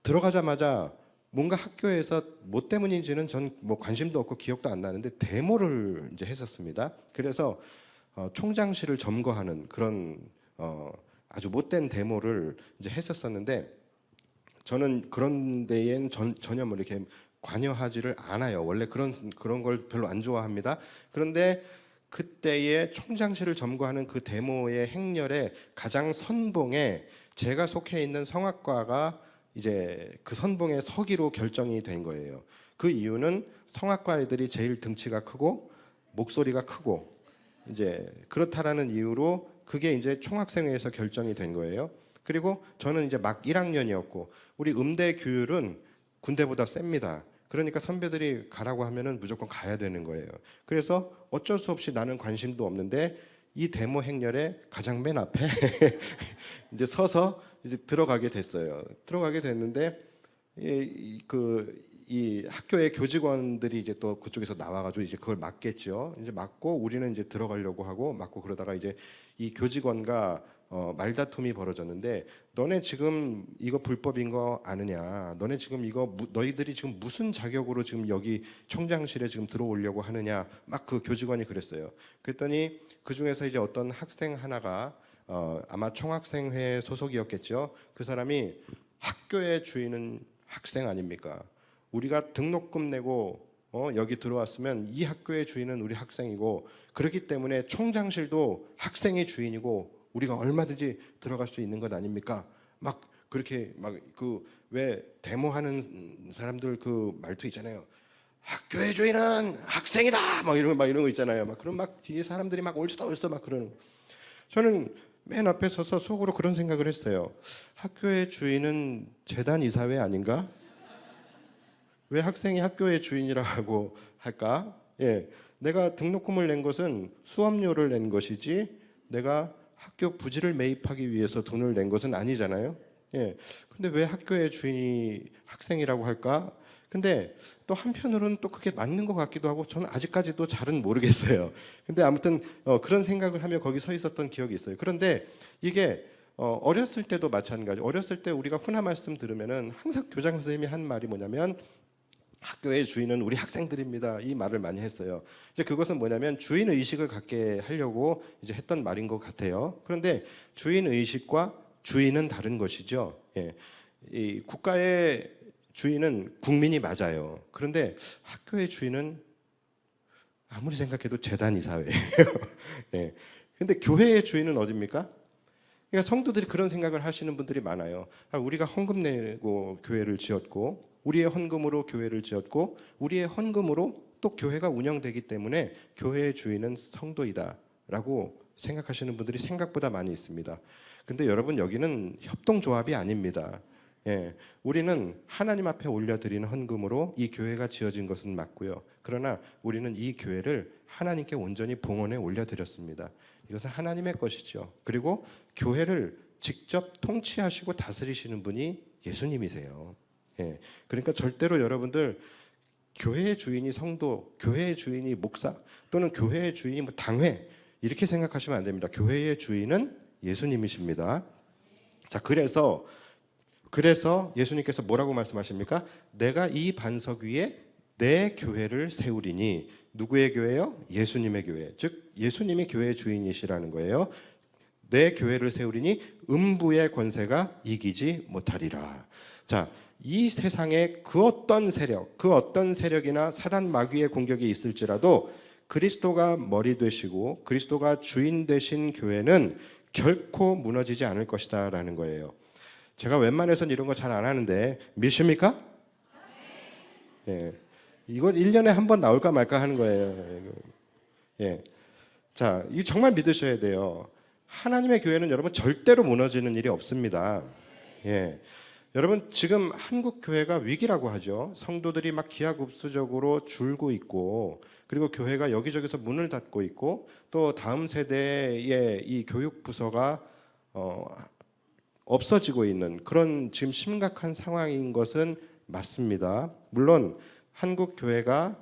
들어가자마자 뭔가 학교에서 뭐 때문인지는 전 뭐 관심도 없고 기억도 안 나는데 데모를 이제 했었습니다. 그래서 총장실을 점거하는 그런 아주 못된 데모를 이제 했었었는데 저는 그런 데엔 전혀 뭐 이렇게 관여하지를 않아요. 원래 그런 걸 별로 안 좋아합니다. 그런데 그때의 총장실을 점거하는 그 데모의 행렬에 가장 선봉에 제가 속해 있는 성악과가 이제 그 선봉에 서기로 결정이 된 거예요. 그 이유는 성악과 애들이 제일 등치가 크고 목소리가 크고 이제 그렇다라는 이유로 그게 이제 총학생회에서 결정이 된 거예요. 그리고 저는 이제 막 1학년이었고 우리 음대 규율은 군대보다 셉니다. 그러니까 선배들이 가라고 하면은 무조건 가야 되는 거예요. 그래서 어쩔 수 없이 나는 관심도 없는데 이 데모 행렬에 가장 맨 앞에 이제 서서 이제 들어가게 됐어요. 들어가게 됐는데 이 학교의 교직원들이 이제 또 그쪽에서 나와가지고 이제 그걸 막겠죠. 이제 막고 우리는 이제 들어가려고 하고 막고 그러다가 이제 이 교직원과 말다툼이 벌어졌는데 너네 지금 이거 불법인 거 아느냐? 너네 지금 이거 너희들이 지금 무슨 자격으로 지금 여기 총장실에 지금 들어오려고 하느냐? 막 그 교직원이 그랬어요. 그랬더니 그 중에서 이제 어떤 학생 하나가 아마 총학생회 소속이었겠죠. 그 사람이 학교의 주인은 학생 아닙니까? 우리가 등록금 내고 여기 들어왔으면 이 학교의 주인은 우리 학생이고 그렇기 때문에 총장실도 학생의 주인이고 우리가 얼마든지 들어갈 수 있는 것 아닙니까? 막 그렇게 막 그 왜 데모하는 사람들 그 말투 있잖아요. 학교의 주인은 학생이다. 막 이런 거 있잖아요. 막 그런 막 뒤에 사람들이 막 올스터 막 그러는. 저는 맨 앞에 서서 속으로 그런 생각을 했어요. 학교의 주인은 재단 이사회 아닌가? 왜 학생이 학교의 주인이라고 할까? 예, 내가 등록금을 낸 것은 수업료를 낸 것이지 내가 학교 부지를 매입하기 위해서 돈을 낸 것은 아니잖아요. 예, 근데 왜 학교의 주인이 학생이라고 할까? 근데 또 한편으로는 또 그게 맞는 것 같기도 하고 저는 아직까지도 잘은 모르겠어요. 근데 아무튼 그런 생각을 하며 거기 서 있었던 기억이 있어요. 그런데 이게 어렸을 때도 마찬가지. 어렸을 때 우리가 훈화 말씀 들으면은 항상 교장 선생님이 한 말이 뭐냐면 학교의 주인은 우리 학생들입니다. 이 말을 많이 했어요. 이제 그것은 뭐냐면 주인 의식을 갖게 하려고 이제 했던 말인 것 같아요. 그런데 주인 의식과 주인은 다른 것이죠. 예. 이 국가의 주인은 국민이 맞아요. 그런데 학교의 주인은 아무리 생각해도 재단 이사회예요. 예. 근데 교회의 주인은 어디입니까? 그러니까 성도들이 그런 생각을 하시는 분들이 많아요. 우리가 헌금 내고 교회를 지었고 우리의 헌금으로 교회를 지었고 우리의 헌금으로 또 교회가 운영되기 때문에 교회의 주인은 성도이다라고 생각하시는 분들이 생각보다 많이 있습니다. 근데 여러분 여기는 협동조합이 아닙니다. 예, 우리는 하나님 앞에 올려드리는 헌금으로 이 교회가 지어진 것은 맞고요. 그러나 우리는 이 교회를 하나님께 온전히 봉헌에 올려드렸습니다. 이것은 하나님의 것이죠. 그리고 교회를 직접 통치하시고 다스리시는 분이 예수님이세요. 예, 그러니까 절대로 여러분들 교회의 주인이 성도, 교회의 주인이 목사 또는 교회의 주인이 뭐 당회 이렇게 생각하시면 안 됩니다. 교회의 주인은 예수님이십니다. 자, 그래서 예수님께서 뭐라고 말씀하십니까? 내가 이 반석 위에 내 교회를 세우리니. 누구의 교회요? 예수님의 교회. 즉 예수님이 교회의 주인이시라는 거예요. 내 교회를 세우리니 음부의 권세가 이기지 못하리라. 자, 이 세상에 그 어떤 세력이나 사단 마귀의 공격이 있을지라도 그리스도가 머리 되시고 그리스도가 주인 되신 교회는 결코 무너지지 않을 것이다라는 거예요. 제가 웬만해서는 이런 거 잘 안 하는데 믿습니까? 예. 이거 1년에 한 번 나올까 말까 하는 거예요. 예. 자, 이 정말 믿으셔야 돼요. 하나님의 교회는 여러분 절대로 무너지는 일이 없습니다. 예. 여러분 지금 한국 교회가 위기라고 하죠. 성도들이 막 기하급수적으로 줄고 있고, 그리고 교회가 여기저기서 문을 닫고 있고, 또 다음 세대의 이 교육 부서가 없어지고 있는 그런 지금 심각한 상황인 것은 맞습니다. 물론 한국 교회가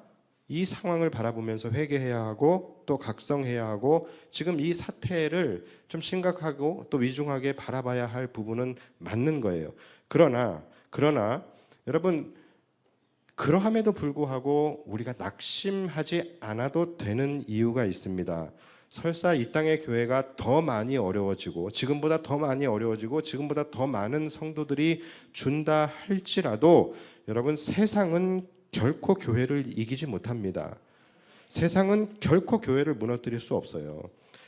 이 상황을 바라보면서 회개해야 하고 또 각성해야 하고 지금 이 사태를 좀 심각하고 또 위중하게 바라봐야 할 부분은 맞는 거예요. 그러나 여러분, 그러함에도 불구하고 우리가 낙심하지 않아도 되는 이유가 있습니다. 설사 이 땅의 교회가 더 많이 어려워지고 지금보다 더 많이 어려워지고 지금보다 더 많은 성도들이 준다 할지라도 여러분, 세상은 결코 교회를 이기지 못합니다. 세상은 결코 교회를 무너뜨릴 수 없어요.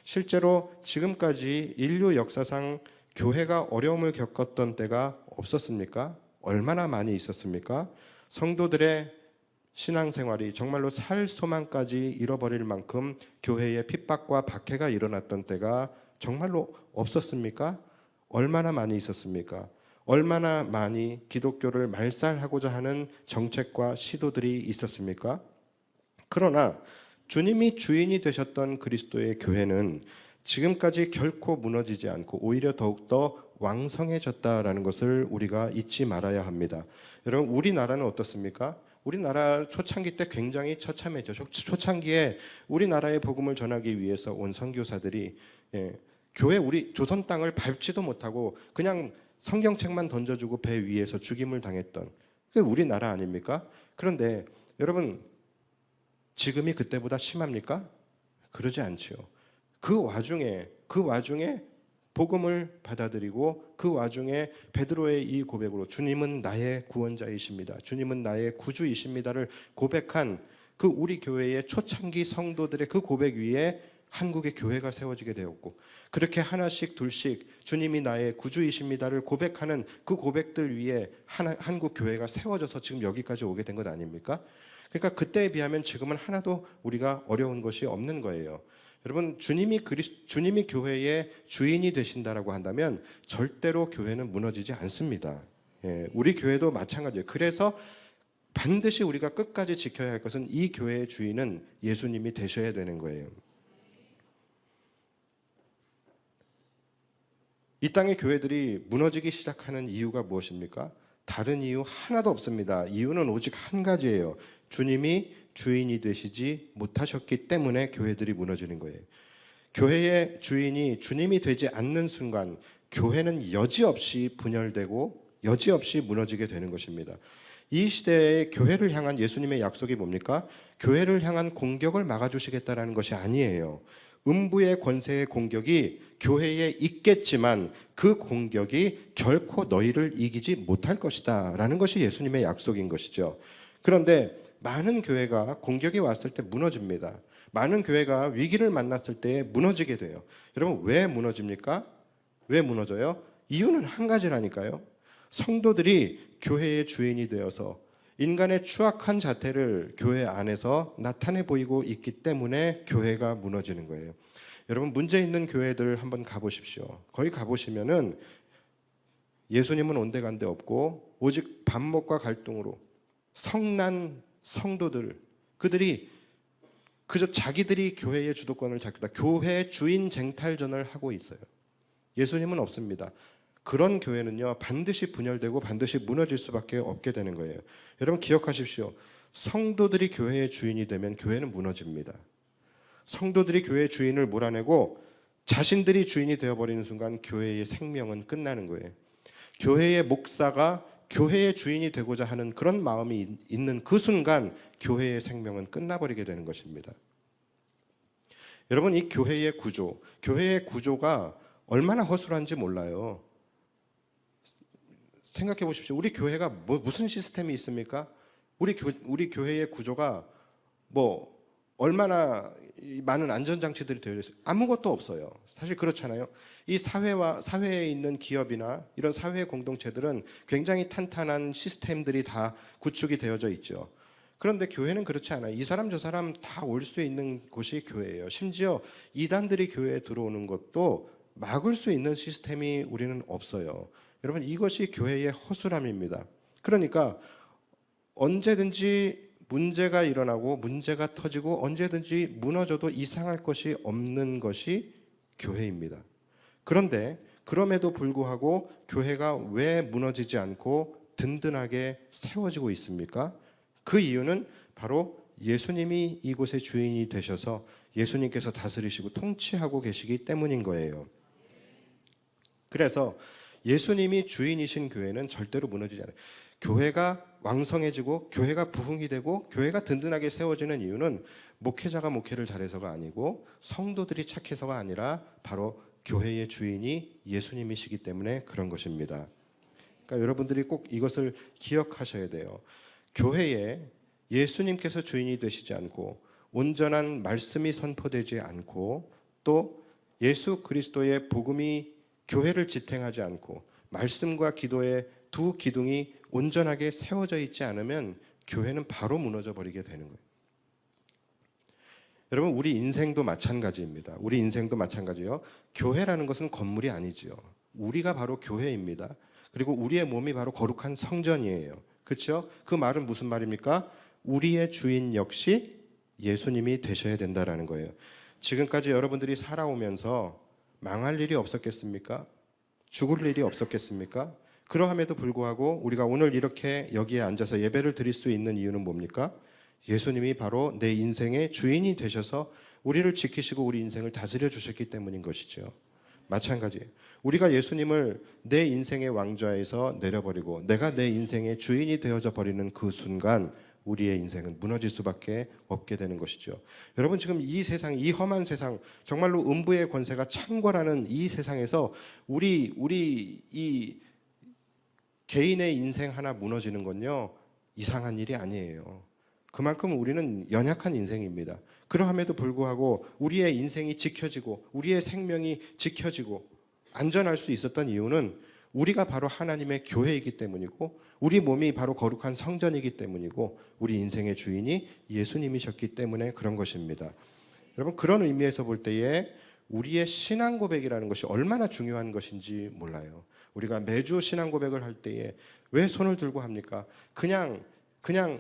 실제로 지금까지 인류 역사상 교회가 어려움을 겪었던 때가 없었습니까? 얼마나 많이 있었습니까? 성도들의 신앙생활이 정말로 살 소망까지 잃어버릴 만큼 교회에 핍박과 박해가 일어났던 때가 정말로 없었습니까? 얼마나 많이 있었습니까? 얼마나 많이 기독교를 말살하고자 하는 정책과 시도들이 있었습니까? 그러나 주님이 주인이 되셨던 그리스도의 교회는 지금까지 결코 무너지지 않고 오히려 더욱더 왕성해졌다라는 것을 우리가 잊지 말아야 합니다. 여러분, 우리나라는 어떻습니까? 우리나라 초창기 때 굉장히 처참했죠. 초창기에 우리나라의 복음을 전하기 위해서 온 선교사들이 교회 우리 조선 땅을 밟지도 못하고 그냥 성경책만 던져주고 배 위에서 죽임을 당했던 그게 우리나라 아닙니까? 그런데 여러분, 지금이 그때보다 심합니까? 그러지 않죠. 그 와중에 복음을 받아들이고 그 와중에 베드로의 이 고백으로 주님은 나의 구원자이십니다. 주님은 나의 구주이십니다를 고백한 그 우리 교회의 초창기 성도들의 그 고백 위에 한국의 교회가 세워지게 되었고, 그렇게 하나씩 둘씩 주님이 나의 구주이십니다를 고백하는 그 고백들 위에 한국 교회가 세워져서 지금 여기까지 오게 된 것 아닙니까? 그러니까 그때에 비하면 지금은 하나도 우리가 어려운 것이 없는 거예요. 여러분, 주님이 교회의 주인이 되신다라고 한다면 절대로 교회는 무너지지 않습니다. 우리 교회도 마찬가지예요. 그래서 반드시 우리가 끝까지 지켜야 할 것은 이 교회의 주인은 예수님이 되셔야 되는 거예요. 이 땅의 교회들이 무너지기 시작하는 이유가 무엇입니까? 다른 이유 하나도 없습니다. 이유는 오직 한 가지예요. 주님이 주인이 되시지 못하셨기 때문에 교회들이 무너지는 거예요. 교회의 주인이 주님이 되지 않는 순간 교회는 여지없이 분열되고 여지없이 무너지게 되는 것입니다. 이 시대에 교회를 향한 예수님의 약속이 뭡니까? 교회를 향한 공격을 막아주시겠다라는 것이 아니에요. 음부의 권세의 공격이 교회에 있겠지만 그 공격이 결코 너희를 이기지 못할 것이다 라는 것이 예수님의 약속인 것이죠. 그런데 많은 교회가 공격이 왔을 때 무너집니다. 많은 교회가 위기를 만났을 때 무너지게 돼요. 여러분, 왜 무너집니까? 왜 무너져요? 이유는 한 가지라니까요. 성도들이 교회의 주인이 되어서 인간의 추악한 자태를 교회 안에서 나타내 보이고 있기 때문에 교회가 무너지는 거예요. 여러분, 문제 있는 교회들 한번 가보십시오. 거기 가보시면은 예수님은 온데간데 없고 오직 반목과 갈등으로 성난 성도들, 그들이 그저 자기들이 교회의 주도권을 잡겠다, 교회 주인 쟁탈전을 하고 있어요. 예수님은 없습니다. 그런 교회는요 반드시 분열되고 반드시 무너질 수밖에 없게 되는 거예요. 여러분 기억하십시오. 성도들이 교회의 주인이 되면 교회는 무너집니다. 성도들이 교회의 주인을 몰아내고 자신들이 주인이 되어버리는 순간 교회의 생명은 끝나는 거예요. 교회의 목사가 교회의 주인이 되고자 하는 그런 마음이 있는 그 순간 교회의 생명은 끝나버리게 되는 것입니다. 여러분, 이 교회의 구조가 얼마나 허술한지 몰라요. 생각해 보십시오. 우리 교회가 무슨 시스템이 있습니까? 우리 교회의 구조가 얼마나 많은 안전장치들이 되어 있어요? 아무것도 없어요. 사실 그렇잖아요. 이 사회에 있는 기업이나 이런 사회 공동체들은 굉장히 탄탄한 시스템들이 다 구축이 되어져 있죠. 그런데 교회는 그렇지 않아요. 이 사람 저 사람 다 올 수 있는 곳이 교회예요. 심지어 이단들이 교회에 들어오는 것도 막을 수 있는 시스템이 우리는 없어요. 여러분, 이것이 교회의 허술함입니다. 그러니까 언제든지 문제가 일어나고 문제가 터지고 언제든지 무너져도 이상할 것이 없는 것이 교회입니다. 그런데 그럼에도 불구하고 교회가 왜 무너지지 않고 든든하게 세워지고 있습니까? 그 이유는 바로 예수님이 이곳의 주인이 되셔서 예수님께서 다스리시고 통치하고 계시기 때문인 거예요. 그래서 예수님이 주인이신 교회는 절대로 무너지지 않아요. 교회가 왕성해지고 교회가 부흥이 되고 교회가 든든하게 세워지는 이유는 목회자가 목회를 잘해서가 아니고 성도들이 착해서가 아니라 바로 교회의 주인이 예수님이시기 때문에 그런 것입니다. 그러니까 여러분들이 꼭 이것을 기억하셔야 돼요. 교회에 예수님께서 주인이 되시지 않고 온전한 말씀이 선포되지 않고 또 예수 그리스도의 복음이 교회를 지탱하지 않고 말씀과 기도의 두 기둥이 온전하게 세워져 있지 않으면 교회는 바로 무너져 버리게 되는 거예요. 여러분, 우리 인생도 마찬가지입니다. 우리 인생도 마찬가지예요. 교회라는 것은 건물이 아니지요. 우리가 바로 교회입니다. 그리고 우리의 몸이 바로 거룩한 성전이에요. 그렇죠? 그 말은 무슨 말입니까? 우리의 주인 역시 예수님이 되셔야 된다라는 거예요. 지금까지 여러분들이 살아오면서 망할 일이 없었겠습니까? 죽을 일이 없었겠습니까? 그러함에도 불구하고 우리가 오늘 이렇게 여기에 앉아서 예배를 드릴 수 있는 이유는 뭡니까? 예수님이 바로 내 인생의 주인이 되셔서 우리를 지키시고 우리 인생을 다스려 주셨기 때문인 것이죠. 마찬가지예요. 우리가 예수님을 내 인생의 왕좌에서 내려버리고 내가 내 인생의 주인이 되어져 버리는 그 순간 우리의 인생은 무너질 수밖에 없게 되는 것이죠. 여러분, 지금 이 세상, 이 험한 세상, 정말로 음부의 권세가 창궐하는 이 세상에서 우리 이 개인의 인생 하나 무너지는 건요, 이상한 일이 아니에요. 그만큼 우리는 연약한 인생입니다. 그러함에도 불구하고 우리의 인생이 지켜지고 우리의 생명이 지켜지고 안전할 수 있었던 이유는 우리가 바로 하나님의 교회이기 때문이고 우리 몸이 바로 거룩한 성전이기 때문이고 우리 인생의 주인이 예수님이셨기 때문에 그런 것입니다. 여러분, 그런 의미에서 볼 때에 우리의 신앙 고백이라는 것이 얼마나 중요한 것인지 몰라요. 우리가 매주 신앙 고백을 할 때에 왜 손을 들고 합니까? 그냥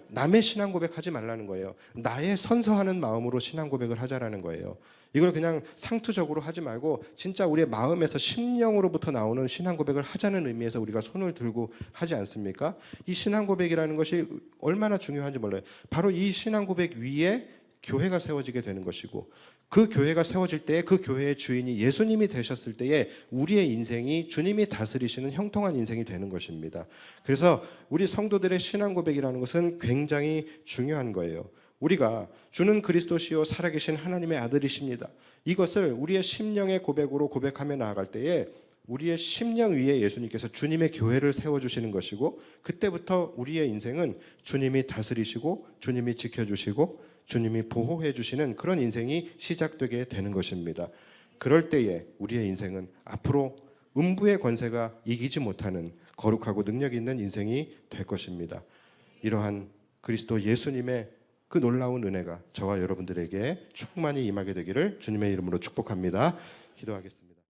남의 신앙 고백하지 말라는 거예요. 나의 선서하는 마음으로 신앙 고백을 하자라는 거예요. 이걸 그냥 상투적으로 하지 말고 진짜 우리의 마음에서 심령으로부터 나오는 신앙 고백을 하자는 의미에서 우리가 손을 들고 하지 않습니까? 이 신앙 고백이라는 것이 얼마나 중요한지 몰라요. 바로 이 신앙 고백 위에 교회가 세워지게 되는 것이고 그 교회가 세워질 때에 그 교회의 주인이 예수님이 되셨을 때에 우리의 인생이 주님이 다스리시는 형통한 인생이 되는 것입니다. 그래서 우리 성도들의 신앙 고백이라는 것은 굉장히 중요한 거예요. 우리가 주는 그리스도시요 살아계신 하나님의 아들이십니다. 이것을 우리의 심령의 고백으로 고백하며 나아갈 때에 우리의 심령 위에 예수님께서 주님의 교회를 세워주시는 것이고 그때부터 우리의 인생은 주님이 다스리시고 주님이 지켜주시고 주님이 보호해 주시는 그런 인생이 시작되게 되는 것입니다. 그럴 때에 우리의 인생은 앞으로 음부의 권세가 이기지 못하는 거룩하고 능력 있는 인생이 될 것입니다. 이러한 그리스도 예수님의 그 놀라운 은혜가 저와 여러분들에게 충만히 임하게 되기를 주님의 이름으로 축복합니다. 기도하겠습니다.